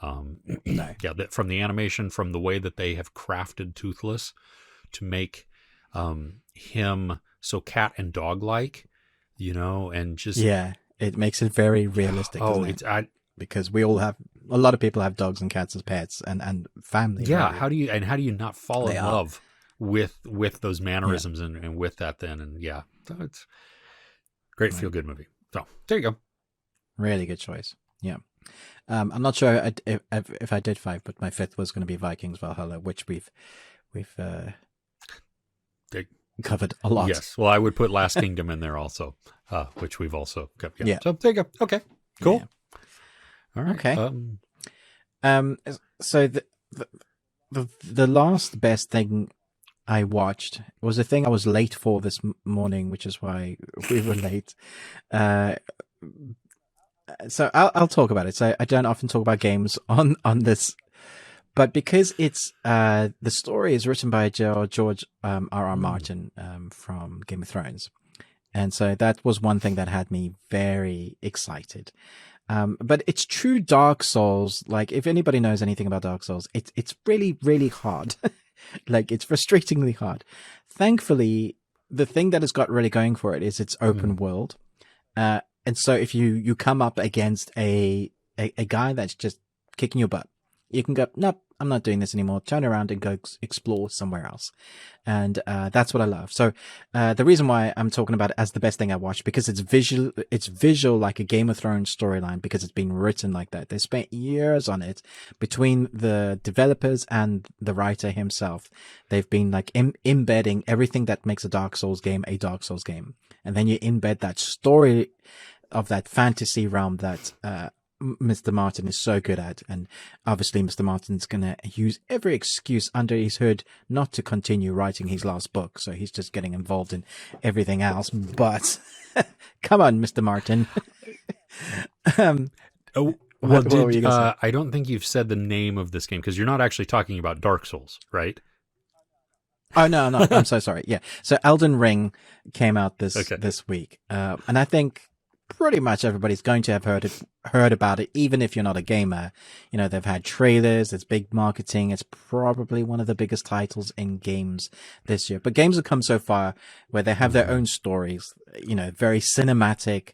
From the animation, from the way that they have crafted Toothless to make him so cat and dog like, and just it makes it very realistic. Because we all have, a lot of people have dogs and cats as pets and family. Yeah, right? how do you not fall in love with those mannerisms and with that then? And so it's great feel good movie. So there you go. Really good choice. Yeah. I'm not sure if I did 5, but my 5th was going to be Vikings Valhalla, which we've covered a lot. Yes. Well, I would put Last Kingdom in there also, which we've also covered. Yeah. So there you go. Okay. Cool. Yeah. All right. Okay. So the last best thing I watched was a thing I was late for this morning, which is why we were late. So I'll talk about it. So I don't often talk about games on this, but because it's the story is written by George R.R. Martin from Game of Thrones, and so that was one thing that had me very excited. But it's true Dark Souls. Like, if anybody knows anything about Dark Souls, it's really, really hard. Like, it's frustratingly hard. Thankfully, the thing that has got really going for it is it's open world. And so if you come up against a guy that's just kicking your butt, you can go, nope, I'm not doing this anymore. Turn around and go explore somewhere else. And that's what I love. So the reason why I'm talking about it as the best thing I watched, because it's visual like a Game of Thrones storyline, because it's been written like that. They spent years on it between the developers and the writer himself. They've been like embedding everything that makes a Dark Souls game a Dark Souls game. And then you embed that story of that fantasy realm that Mr. Martin is so good at, and obviously Mr. Martin's gonna use every excuse under his hood not to continue writing his last book, so he's just getting involved in everything else. But come on, Mr. Martin. Oh, well, I don't think you've said the name of this game, because you're not actually talking about Dark Souls, right? Oh no, I'm so sorry. Yeah, so Elden Ring came out this week, and I think pretty much everybody's going to have heard about it, even if you're not a gamer. You know, they've had trailers, it's big marketing, it's probably one of the biggest titles in games this year. But games have come so far where they have their own stories, you know, very cinematic,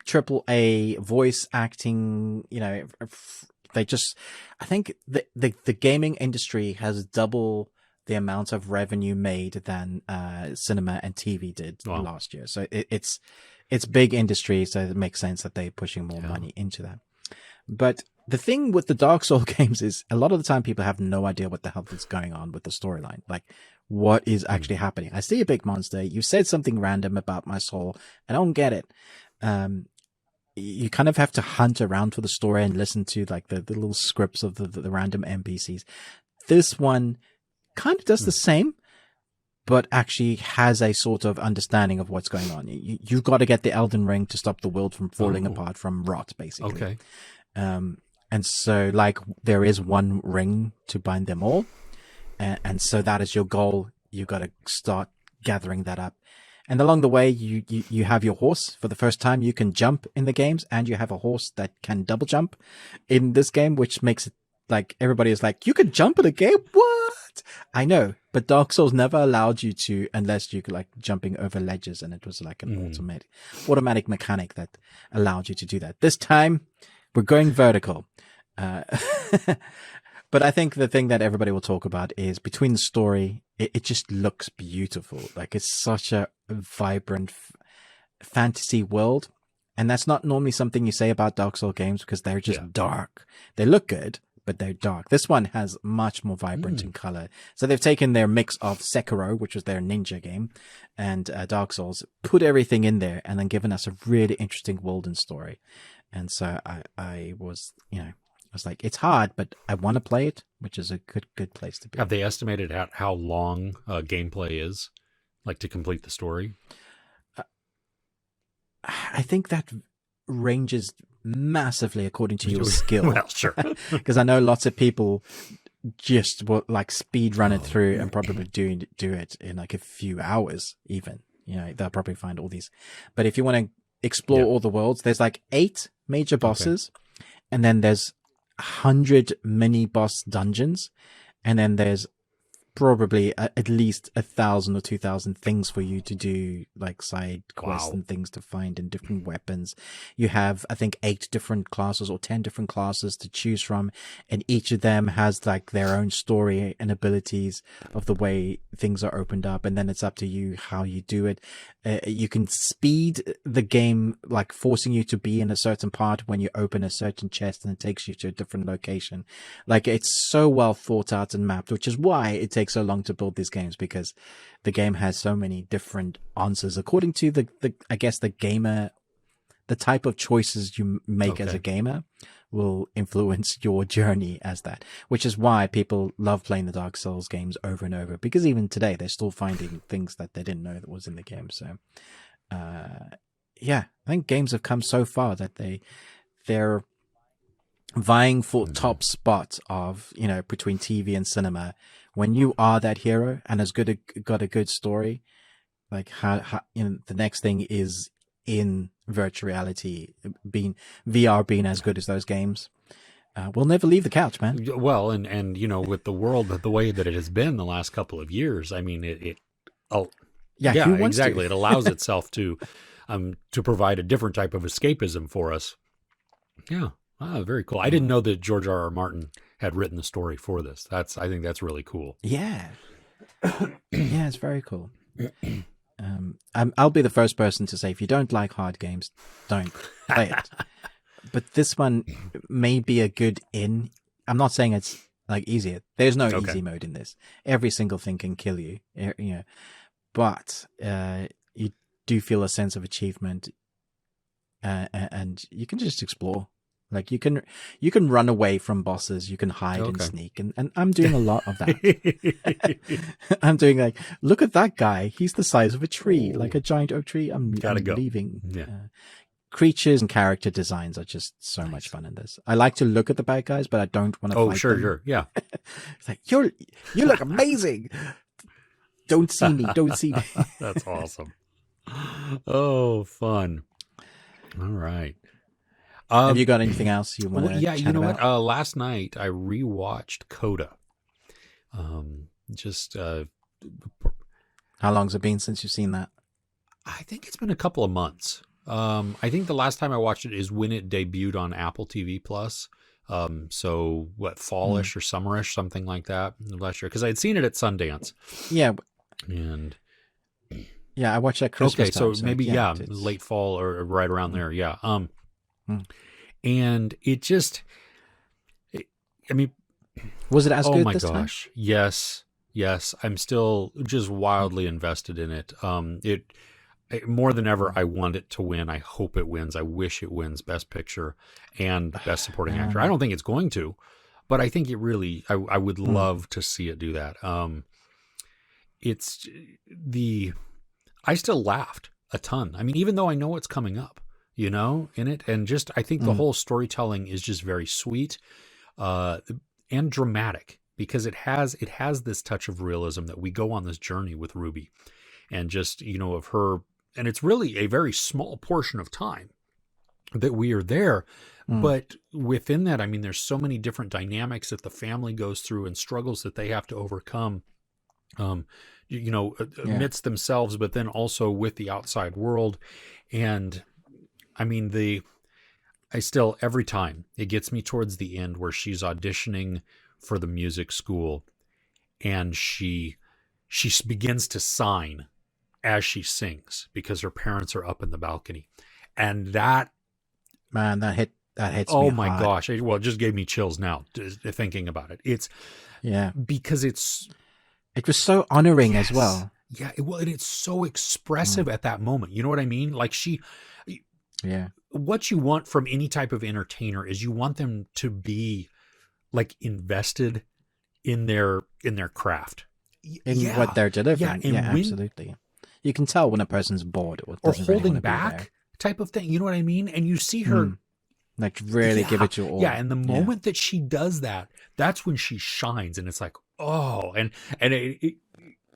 triple A voice acting, you know, I think the gaming industry has double the amount of revenue made than cinema and TV did last year. So it's big industry, so it makes sense that they're pushing more money into that. But the thing with the Dark Souls games is a lot of the time people have no idea what the hell is going on with the storyline. Like, what is actually happening? I see a big monster. You said something random about my soul. I don't get it. You kind of have to hunt around for the story and listen to like the little scripts of the random NPCs. This one kind of does the same, but actually has a sort of understanding of what's going on. You've got to get the Elden Ring to stop the world from falling apart from rot, basically. Okay. And so, like, there is one ring to bind them all. And so that is your goal. You've got to start gathering that up. And along the way, you have your horse. For the first time, you can jump in the games, and you have a horse that can double jump in this game, which makes it like everybody is like, you can jump in a game? What? I know, but Dark Souls never allowed you to, unless you could like jumping over ledges, and it was like an automatic mechanic that allowed you to do that. This time, we're going vertical. But I think the thing that everybody will talk about is between the story, it just looks beautiful. Like, it's such a vibrant fantasy world. And that's not normally something you say about Dark Souls games, because they're just dark. They look good, but they're dark. This one has much more vibrant in color. So they've taken their mix of Sekiro, which was their ninja game, and Dark Souls, put everything in there, and then given us a really interesting world and story. And so I was, you know, I was like, it's hard, but I want to play it, which is a good place to be. Have they estimated how long gameplay is, like, to complete the story? I think that ranges massively according to your skill. Well, sure. Because I know lots of people just will like speed run it through and probably do it in like a few hours even. You know, they'll probably find all these. But if you want to explore all the worlds, there's like 8 major bosses, and then there's 100 mini boss dungeons, and then there's probably at least 1,000 or 2,000 things for you to do, like side quests and things to find, and different weapons. You have, I think, 8 different classes or 10 different classes to choose from, and each of them has like their own story and abilities of the way things are opened up, and then it's up to you how you do it. You can speed the game, like forcing you to be in a certain part when you open a certain chest, and it takes you to a different location. Like, it's so well thought out and mapped, which is why it takes so long to build these games, because the game has so many different answers according to the I guess the gamer, the type of choices you make as a gamer will influence your journey as that, which is why people love playing the Dark Souls games over and over, because even today they're still finding things that they didn't know that was in the game. So I think games have come so far that they're vying for top spot of, you know, between TV and cinema. When you are that hero and got a good story, like how you know, the next thing is in virtual reality, VR being as good as those games. We'll never leave the couch, man. Well, and you know, with the world the way that it has been the last couple of years, I mean, exactly. It allows itself to provide a different type of escapism for us. Yeah. Very cool. I didn't know that George R.R. Martin had written the story for this. I think that's really cool. Yeah. Yeah, it's very cool. I'll be the first person to say, if you don't like hard games, don't play it. But this one may be a good in. I'm not saying it's like easier. There's no easy mode in this. Every single thing can kill you, you know. But you do feel a sense of achievement, and you can just explore. Like you can run away from bosses, you can hide and sneak, and I'm doing a lot of that. I'm doing like, look at that guy, he's the size of a tree, like a giant oak tree. I'm leaving. Yeah. Creatures and character designs are just so much fun in this. I like to look at the bad guys, but I don't want to fight them. Sure. Yeah. It's like, you look amazing. Don't see me. That's awesome. Oh, fun. All right. Have you got anything else you want to Yeah, you know about? what? Last night I rewatched CODA. How long's it been since you've seen that? I think it's been a couple of months. I think the last time I watched it is when it debuted on Apple TV Plus. So what, fallish or summerish, something like that last year? Because I had seen it at Sundance. Yeah. And yeah, I watched that Christmas time. So maybe late fall or right around there. Yeah. And it just, I mean, was it as good this time? Oh my gosh. Yes. I'm still just wildly invested in it. More than ever, I want it to win. I hope it wins. I wish it wins Best Picture and Best Supporting Actor. I don't think it's going to, but I think it really, I would love to see it do that. I still laughed a ton. I mean, even though I know what's coming up, in it. And just, I think the whole storytelling is just very sweet and dramatic, because it has this touch of realism that we go on this journey with Ruby and just, of her. And it's really a very small portion of time that we are there. But within that, I mean, there's so many different dynamics that the family goes through and struggles that they have to overcome, amidst themselves, but then also with the outside world. And I mean, every time it gets me towards the end where she's auditioning for the music school and she begins to sign as she sings because her parents are up in the balcony. And that hits oh me my hard. gosh. It just gave me chills now thinking about it. It's because it was so honoring as well. Yeah. And it's so expressive at that moment. You know what I mean? Like what you want from any type of entertainer is you want them to be like invested in their craft, in what they're delivering. Absolutely. You can tell when a person's bored or holding back type of thing. You know what I mean? And you see her like really give it your all. Yeah. And the moment that she does that, that's when she shines. And it's like, oh, and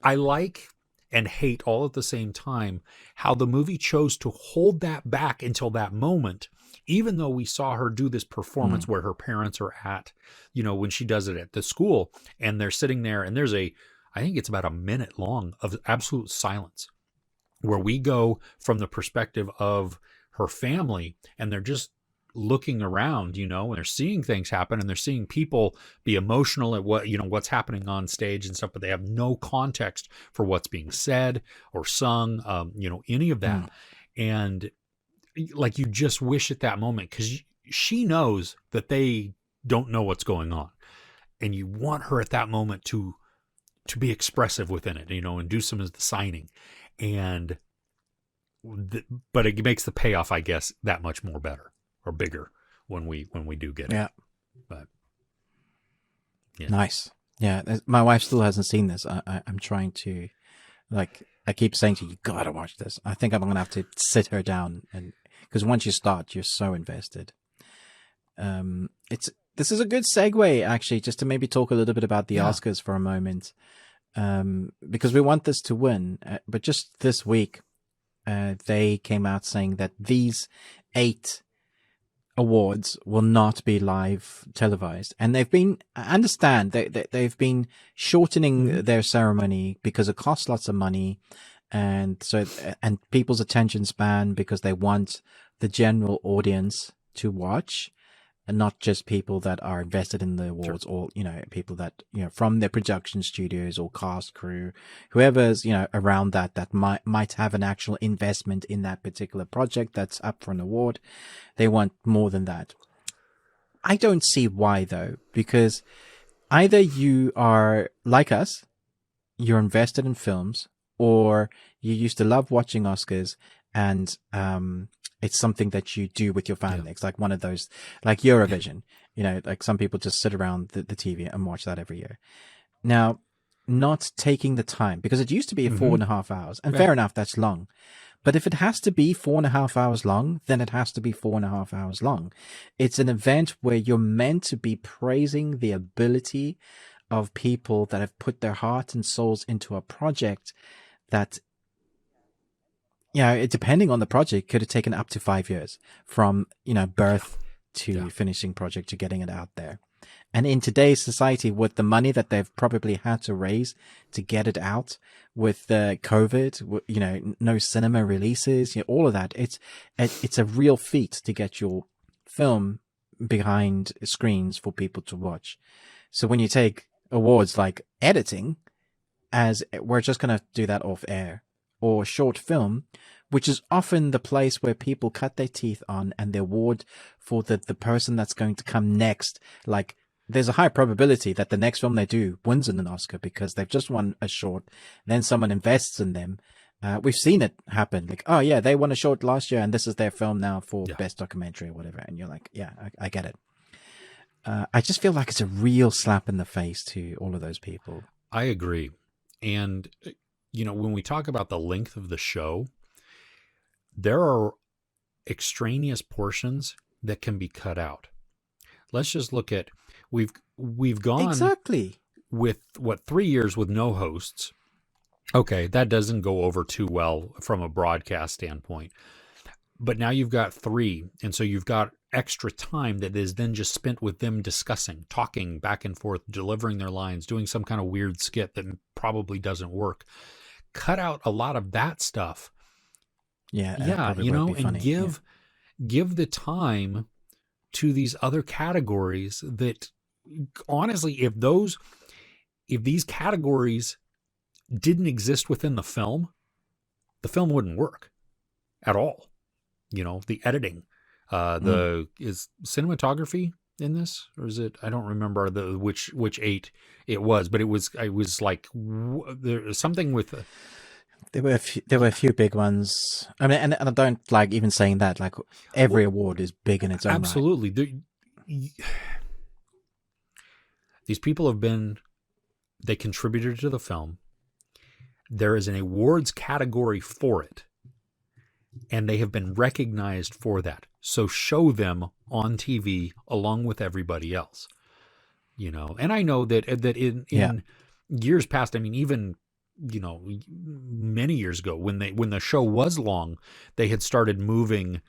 I like and hate all at the same time how the movie chose to hold that back until that moment, even though we saw her do this performance where her parents are at, when she does it at the school and they're sitting there and there's I think it's about a minute long of absolute silence where we go from the perspective of her family and they're just looking around, and they're seeing things happen and they're seeing people be emotional at what's happening on stage and stuff, but they have no context for what's being said or sung, any of that. And like, you just wish at that moment, because she knows that they don't know what's going on. And you want her at that moment to be expressive within it, and do some of the signing. But it makes the payoff, I guess, that much more better or bigger when we do get it. But nice. Yeah, my wife still hasn't seen this. I'm trying to, like, I keep saying to you, you gotta watch this. I think I'm gonna have to sit her down, and because once you start, you're so invested. This is a good segue, actually, just to maybe talk a little bit about the Oscars for a moment, because we want this to win. But just this week, they came out saying that these 8 awards will not be live televised, and they've been, I understand they've been shortening their ceremony because it costs lots of money, and people's attention span, because they want the general audience to watch, and not just people that are invested in the awards, or people that from their production studios or cast crew, whoever's around that might have an actual investment in that particular project that's up for an award. They want more than that. I don't see why, though, because either you are like us, you're invested in films, or you used to love watching Oscars, and It's something that you do with your family. It's like one of those, like Eurovision, like some people just sit around the TV and watch that every year. Now, not taking the time, because it used to be 4.5 hours, and fair enough, that's long. But if it has to be 4.5 hours long, then it has to be 4.5 hours long. It's an event where you're meant to be praising the ability of people that have put their heart and souls into a project that, depending on the project, could have taken up to 5 years from, birth to finishing project to getting it out there. And in today's society, with the money that they've probably had to raise to get it out, with the COVID, no cinema releases, all of that, it's a real feat to get your film behind screens for people to watch. So when you take awards like editing, as we're just going to do that off air, or short film, which is often the place where people cut their teeth on, and the award for the person that's going to come next, like, there's a high probability that the next film they do wins an Oscar because they've just won a short. Then someone invests in them. We've seen it happen. Like, oh yeah, they won a short last year and this is their film now for best documentary or whatever. And you're like, yeah, I get it. I just feel like it's a real slap in the face to all of those people. I agree. And, when we talk about the length of the show, there are extraneous portions that can be cut out. Let's just look at, we've gone exactly with 3 years with no hosts. Okay, that doesn't go over too well from a broadcast standpoint. But now you've got 3, and so you've got extra time that is then just spent with them discussing, talking back and forth, delivering their lines, doing some kind of weird skit that probably doesn't work. Cut out a lot of that stuff. Yeah, and give the time to these other categories that, honestly, if these categories didn't exist within the film wouldn't work at all. The editing, is cinematography in this, or is it? I don't remember which 8 it was, but it was like there's something with. There were a few big ones. I mean, and I don't like even saying that. Like, every award is big in its own right. Absolutely. These people they contributed to the film. There is an awards category for it, and they have been recognized for that. So show them on TV along with everybody else. And I know that in years past, I mean, even many years ago, when the show was long, they had started moving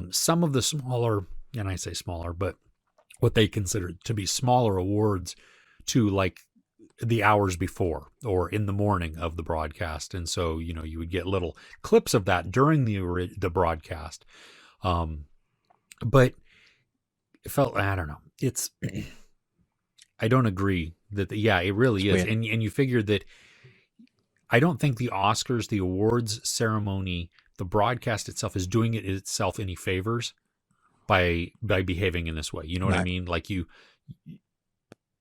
some of the smaller, and I say smaller, but what they considered to be smaller awards to like the hours before or in the morning of the broadcast. And so, you would get little clips of that during the broadcast. But it felt, I don't know, I don't agree that, it really is. And you figure that I don't think the Oscars, the awards ceremony, the broadcast itself is doing it itself any favors by behaving in this way. You know what I mean? Like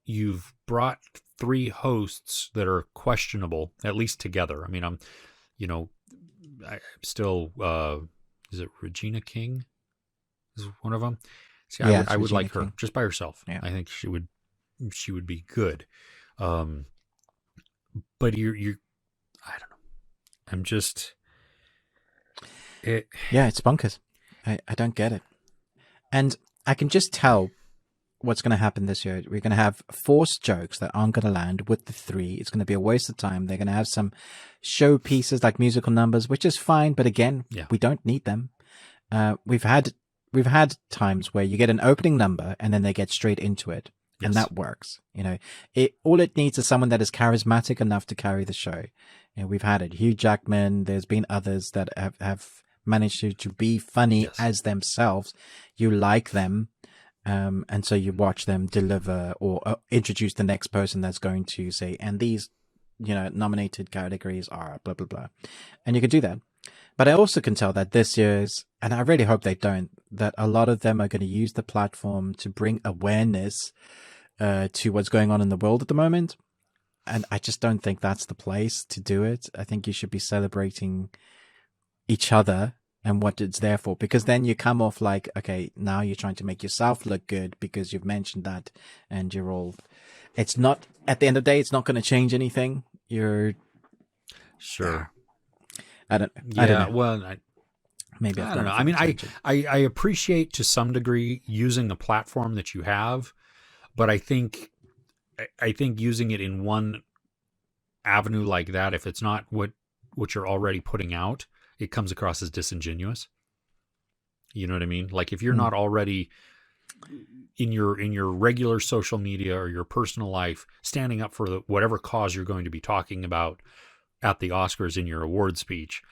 you've brought 3 hosts that are questionable, at least together. I mean, I'm still, is it Regina King? Is one of them? See, I would like her just by herself. Yeah. I think she would be good. But you're I don't know. I'm just. It's bonkers. I don't get it. And I can just tell what's going to happen this year. We're going to have forced jokes that aren't going to land with the 3. It's going to be a waste of time. They're going to have some show pieces like musical numbers, which is fine. But again, we don't need them. We've had times where you get an opening number and then they get straight into it. Yes. And that works. All it needs is someone that is charismatic enough to carry the show. We've had it. Hugh Jackman. There's been others that have managed to be funny as themselves. You like them. And so you watch them deliver or introduce the next person that's going to say, and these, nominated categories are blah, blah, blah. And you can do that. But I also can tell that this year's, and I really hope they don't, that a lot of them are going to use the platform to bring awareness to what's going on in the world at the moment. And I just don't think that's the place to do it. I think you should be celebrating each other and what it's there for, because then you come off like, okay, now you're trying to make yourself look good because you've mentioned that, and you're all, it's not, at the end of the day, it's not going to change anything. You're sure. I don't Yeah, know. well, Maybe I don't know. I mean, I appreciate to some degree using the platform that you have, but I think using it in one avenue like that, if it's not what you're already putting out, it comes across as disingenuous. You know what I mean? Like if you're not already in your regular social media or your personal life standing up for whatever cause you're going to be talking about at the Oscars in your award speech,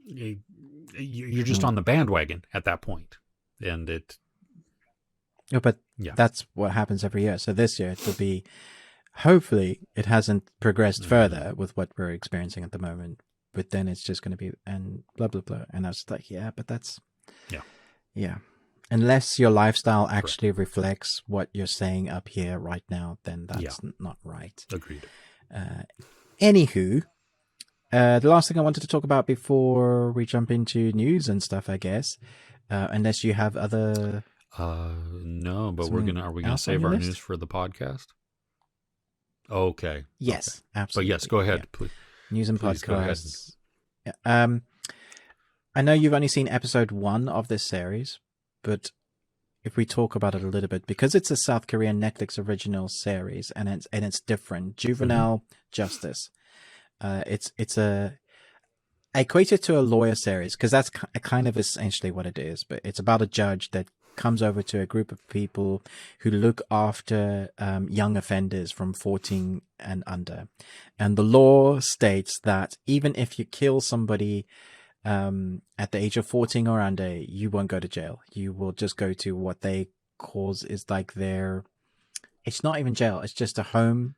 you're just on the bandwagon at that point. And it... Oh, but that's what happens every year. So this year it will be, hopefully it hasn't progressed further with what we're experiencing at the moment, but then it's just going to be, and blah, blah, blah. And I was like, yeah, but that's, yeah. Unless your lifestyle actually reflects what you're saying up here right now, then that's not right. Agreed. Anywho, the last thing I wanted to talk about before we jump into news and stuff, I guess, unless you have other... no, but are we gonna save our news for the podcast? Okay. Yes, okay. absolutely. But yes, go ahead, please. News and please podcasts. Yeah. I know you've only seen episode 1 of this series, but if we talk about it a little bit, because it's a South Korean Netflix original series and it's different. Juvenile Justice. It's I equate it to a lawyer series because that's kind of essentially what it is, but it's about a judge that comes over to a group of people who look after young offenders from 14 and under. And the law states that even if you kill somebody at the age of 14 or under, you won't go to jail. You will just go to what they call is like it's not even jail. It's just a home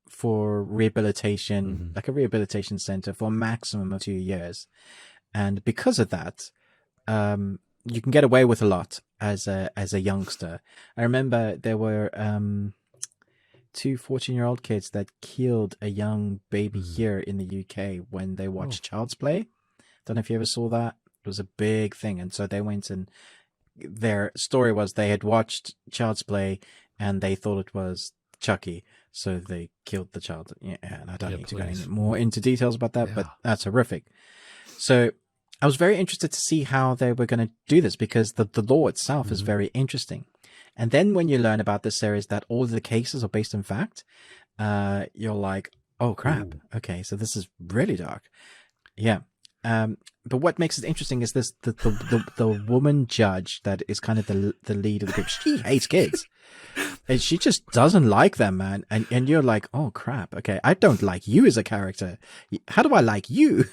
for rehabilitation, like a rehabilitation center for a maximum of 2 years. And because of that, you can get away with a lot as a youngster. I remember there were 2 14-year-old kids that killed a young baby here in the UK when they watched Child's Play. Don't know if you ever saw that. It was a big thing. And so they went, and their story was they had watched Child's Play and they thought it was Chucky. So they killed the child. Yeah, and I don't need to go any more into details about that, but that's horrific. So I was very interested to see how they were going to do this, because the law itself is very interesting. And then when you learn about this series that all of the cases are based in fact, you're like, oh crap. Okay, so this is really dark. Yeah. But what makes it interesting is this: the woman judge that is kind of the lead of the group. She hates kids, and she just doesn't like them, man. And you're like, oh crap. Okay, I don't like you as a character. How do I like you?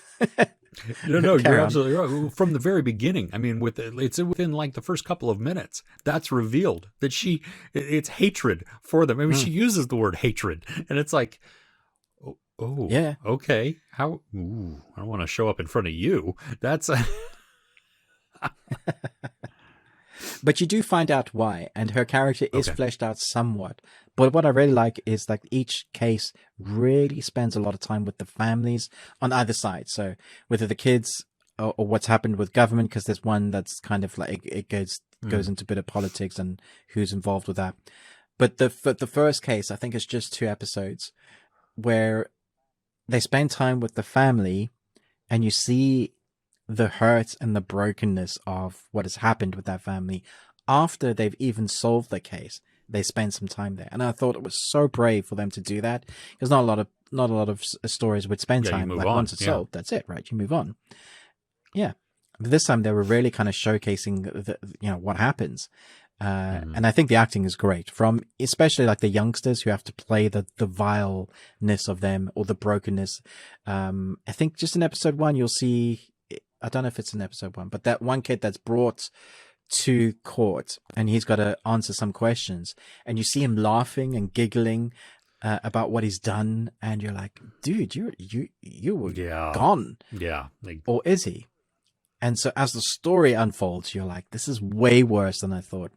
No, you're absolutely right. From the very beginning, I mean, it's within like the first couple of minutes that's revealed that it's hatred for them. I mean, she uses the word hatred, and it's like, oh, yeah, okay. How? Ooh, I don't want to show up in front of you. That's. But you do find out why, and her character is fleshed out somewhat. But what I really like is like each case really spends a lot of time with the families on either side. So whether the kids or what's happened with government, because there's one that's kind of like it goes into a bit of politics and who's involved with that. But the first case, I think, is just 2 episodes where they spend time with the family, and you see the hurt and the brokenness of what has happened with that family after they've even solved the case. They spend some time there, and I thought it was so brave for them to do that, because not a lot of stories would spend time like once it's solved, that's it, right? You move on. Yeah, but this time they were really kind of showcasing what happens, and I think the acting is great, from especially like the youngsters who have to play the vileness of them or the brokenness. I think just in episode 1 you'll see. I don't know if it's in episode 1, but that one kid that's brought to court and he's got to answer some questions, and you see him laughing and giggling about what he's done, and you're like, dude, you were gone. Yeah. Or is he? And so as the story unfolds, you're like, this is way worse than I thought.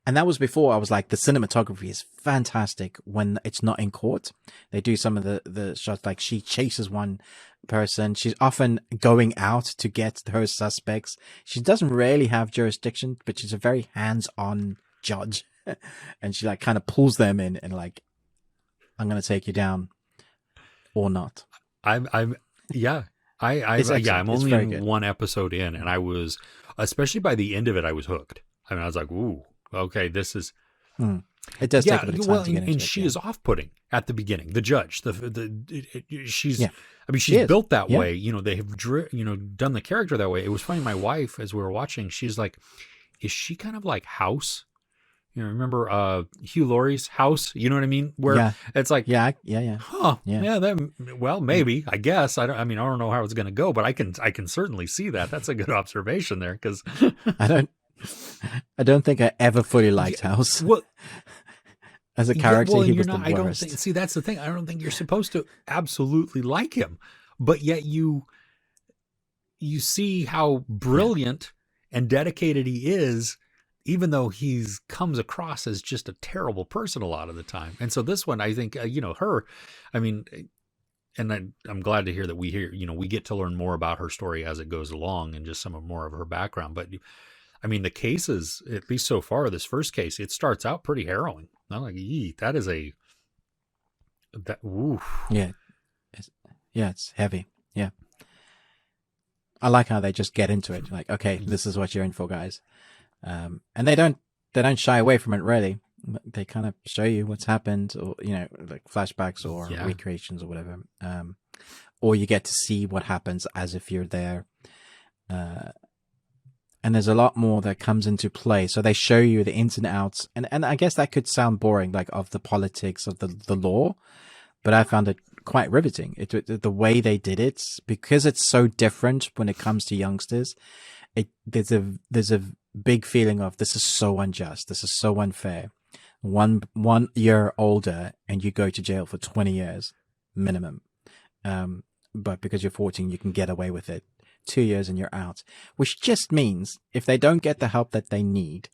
And that was before I was like, the cinematography is fantastic when it's not in court. They do some of the shots, like she chases one person. She's often going out to get her suspects. She doesn't really have jurisdiction, but she's a very hands-on judge. And she like kind of pulls them in and like, I'm going to take you down or not. I'm only in one episode in, and I was, especially by the end of it, I was hooked. I mean, I was like, ooh, okay, this is. It does take a bit of time to get into it. And she is off-putting at the beginning. The judge, she's. Yeah. I mean, she's built that way. You know, they have done the character that way. It was funny. My wife, as we were watching, she's like, "Is she kind of like House?" You know, remember Hugh Laurie's House? You know what I mean? Where it's like, well, maybe, I guess. I don't know how it's going to go, but I can certainly see that. That's a good observation there, because I don't think I ever fully liked House. Well, as a character, he was the worst. I don't think. See, that's the thing. I don't think you're supposed to absolutely like him, but yet you see how brilliant and dedicated he is, even though he's comes across as just a terrible person a lot of the time. And so this one, I think, her, I mean, and I'm glad to hear that we get to learn more about her story as it goes along and just more of her background. But I mean, the cases, at least so far, this first case, it starts out pretty harrowing. I'm like, that is oof. Yeah. It's heavy. Yeah. I like how they just get into it. Like, okay, this is what you're in for, guys. And they don't shy away from it, really. They kind of show you what's happened, or, like flashbacks or recreations or whatever. Or you get to see what happens as if you're there. And there's a lot more that comes into play. So they show you the ins and outs. And I guess that could sound boring, like of the politics of the law, but I found it quite riveting. The way they did it, because it's so different when it comes to youngsters. There's a big feeling of, this is so unjust. This is so unfair. One year older and you go to jail for 20 years minimum. But because you're 14, you can get away with it. 2 years and you're out, which just means if they don't get the help that they need,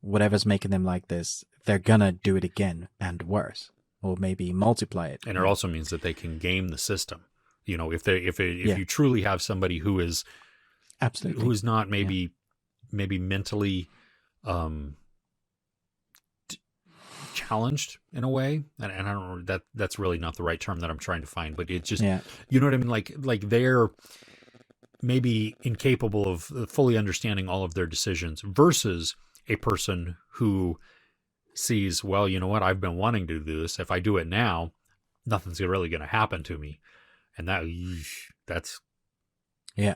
whatever's making them like this, they're gonna do it again and worse, or maybe multiply it. And it also means that they can game the system. If you truly have somebody who is absolutely, who's not maybe mentally challenged in a way, and I don't know, that's really not the right term that I'm trying to find, but it's just you know what I mean, like they're maybe incapable of fully understanding all of their decisions, versus a person who sees, well, you know what, I've been wanting to do this. If I do it now, nothing's really going to happen to me. And that's. Yeah.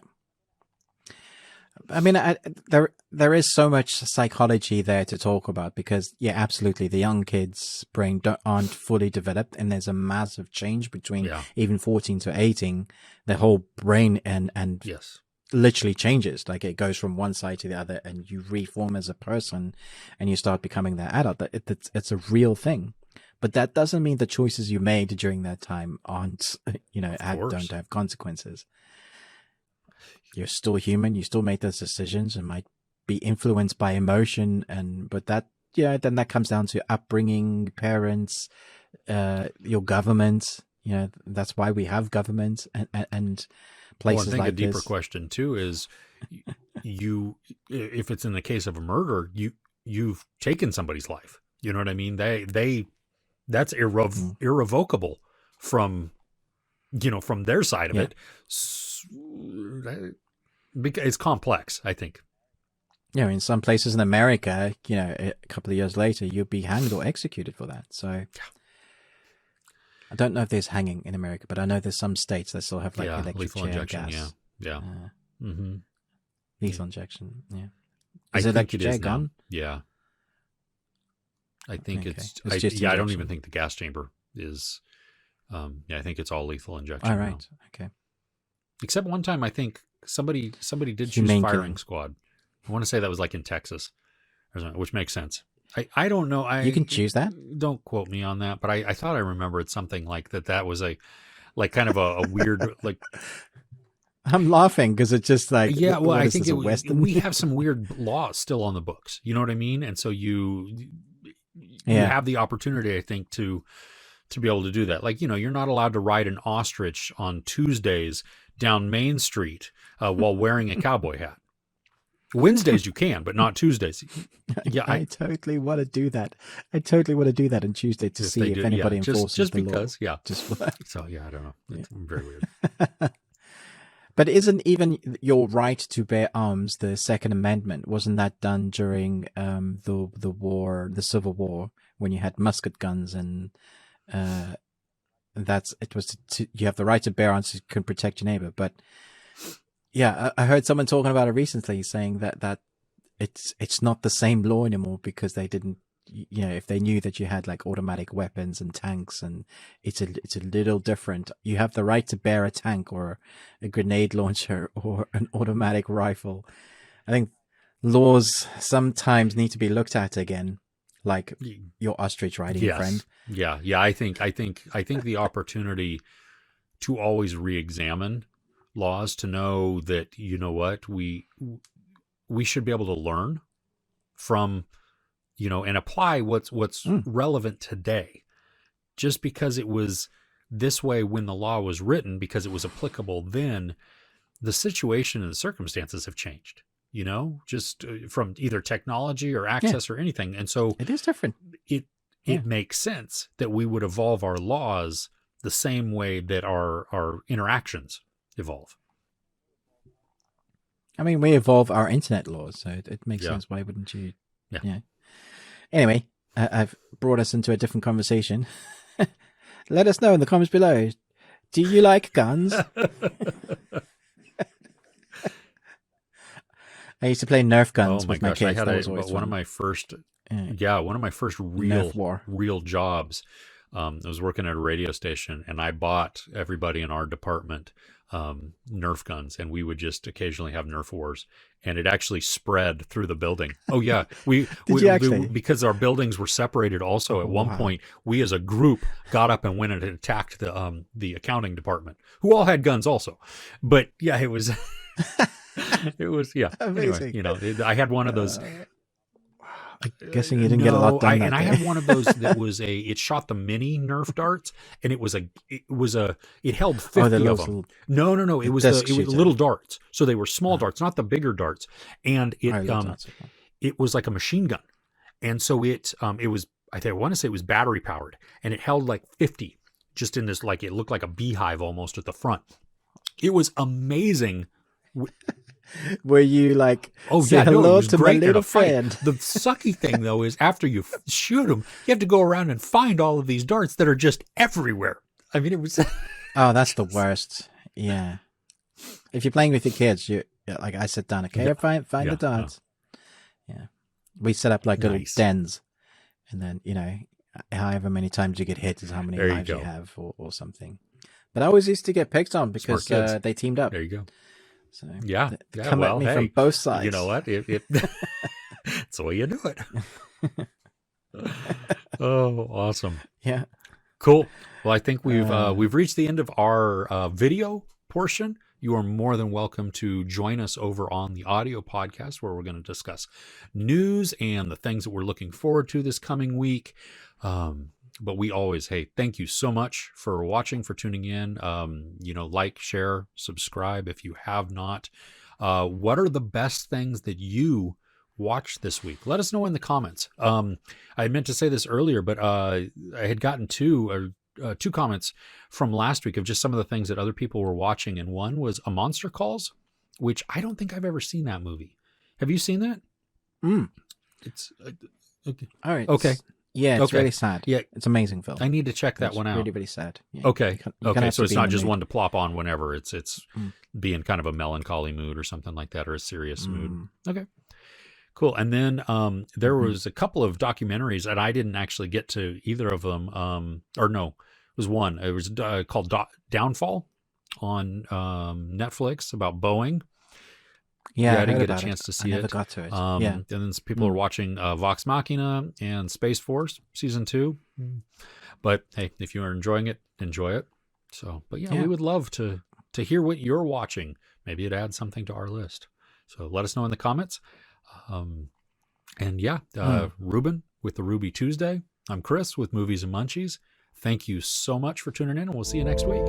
I mean, there is so much psychology there to talk about, because absolutely, the young kids' brain aren't fully developed, and there's a massive change between even 14 to 18. The whole brain and literally changes. Like, it goes from one side to the other, and you reform as a person, and you start becoming that adult. It's a real thing, but that doesn't mean the choices you made during that time aren't, don't have consequences. You're still human. You still make those decisions and might be influenced by emotion. But that, then that comes down to upbringing, parents, your government. That's why we have government and places like this. I think a deeper question too is, if it's in the case of a murder, you've taken somebody's life. You know what I mean? That's irrevocable from their side of it. Because it's complex, I think. In some places in America, a couple of years later, you'd be hanged or executed for that. So I don't know if there's hanging in America, but I know there's some states that still have electric lethal chair injection, gas. Lethal injection, Is electric chair gone? Yeah. I think I don't even think the gas chamber is. I think it's all lethal injection. All right. now. Okay. Except one time, I think somebody did choose firing squad. I want to say that was like in Texas, which makes sense. I don't know. You can choose that? Don't quote me on that, but I thought I remembered something like that. That was kind of a weird, like, I'm laughing because it's just like, yeah. Well, I think Western? we have some weird laws still on the books. You know what I mean? And so you Yeah. have the opportunity, I think, to be able to do that. Like, you're not allowed to ride an ostrich on Tuesdays down Main Street while wearing a cowboy hat. Wednesdays you can, but not Tuesdays. Yeah, I totally want to do that. I totally want to do that on Tuesday to see if anybody enforces just the because, law. yeah. Just so yeah, I don't know. It's very weird. But isn't even your right to bear arms the Second Amendment? Wasn't that done during the Civil War, when you had musket guns and you have the right to bear arms to can protect your neighbor? But yeah, I heard someone talking about it recently, saying that it's not the same law anymore because they didn't. If they knew that you had like automatic weapons and tanks, and it's a little different. You have the right to bear a tank or a grenade launcher or an automatic rifle. I think laws sometimes need to be looked at again, like your ostrich riding friend. Yeah. I think the opportunity to always re-examine laws, to know that, what, we should be able to learn from, and apply what's relevant today. Just because it was this way when the law was written, because it was applicable then, the situation and the circumstances have changed, just from either technology or access or anything. And so it is different. It makes sense that we would evolve our laws the same way that our interactions evolve. I mean, we evolve our internet laws, so it makes sense. Why wouldn't you? Yeah. Anyway, I've brought us into a different conversation. Let us know in the comments below. Do you like guns? I used to play Nerf guns with my kids. I had one of my first real jobs. I was working at a radio station, and I bought everybody in our department Nerf guns, and we would just occasionally have Nerf wars, and it actually spread through the building. Oh yeah, we because our buildings were separated. Also, at one point, we as a group got up and went and attacked the accounting department, who all had guns also. But yeah, it was it was amazing. Anyway, I had one of those. I'm guessing you didn't get a lot done. I had one of those that was it shot the mini Nerf darts, and it held 50 of them. No. It was little darts. So they were small darts, not the bigger darts. And it was like a machine gun. And so it was, I want to say it was battery powered, and it held like 50 just in this, like, it looked like a beehive almost at the front. It was amazing. Were you like, hello to my little friend? The sucky thing, though, is after you shoot them, you have to go around and find all of these darts that are just everywhere. I mean, it was... Oh, that's the worst. Yeah. If you're playing with your kids, like I sit down, okay, find the darts. Yeah. We set up like little dens, and then, however many times you get hit is how many lives you have or something. But I always used to get picked on because they teamed up. There you go. So come at me from both sides. You know what? It's the way you do it. Oh, awesome! Yeah, cool. Well, I think we've reached the end of our video portion. You are more than welcome to join us over on the audio podcast, where we're going to discuss news and the things that we're looking forward to this coming week. But we always, thank you so much for watching, for tuning in. Like, share, subscribe if you have not. What are the best things that you watched this week? Let us know in the comments. I meant to say this earlier, but I had gotten two comments from last week of just some of the things that other people were watching. And one was A Monster Calls, which I don't think I've ever seen that movie. Have you seen that? It's okay. All right. Okay. Yeah, it's really sad. Yeah, it's an amazing film. I need to check that one out. Really, really sad. Yeah. Okay. So it's not just one to plop on whenever. It's be in kind of a melancholy mood or something like that, or a serious mood. Okay. Cool. And then there was a couple of documentaries, and I didn't actually get to either of them. It was one. It was called Downfall on Netflix about Boeing. Yeah, I didn't get a chance to see it. I never got to it. And then people are watching Vox Machina and Space Force Season 2. But hey, if you are enjoying it, enjoy it. So, but we would love to hear what you're watching. maybe it adds something to our list. So let us know in the comments. And yeah, Ruben with the Ruby Tuesday. I'm Chris with Movies and Munchies. Thank you so much for tuning in, and we'll see you next week.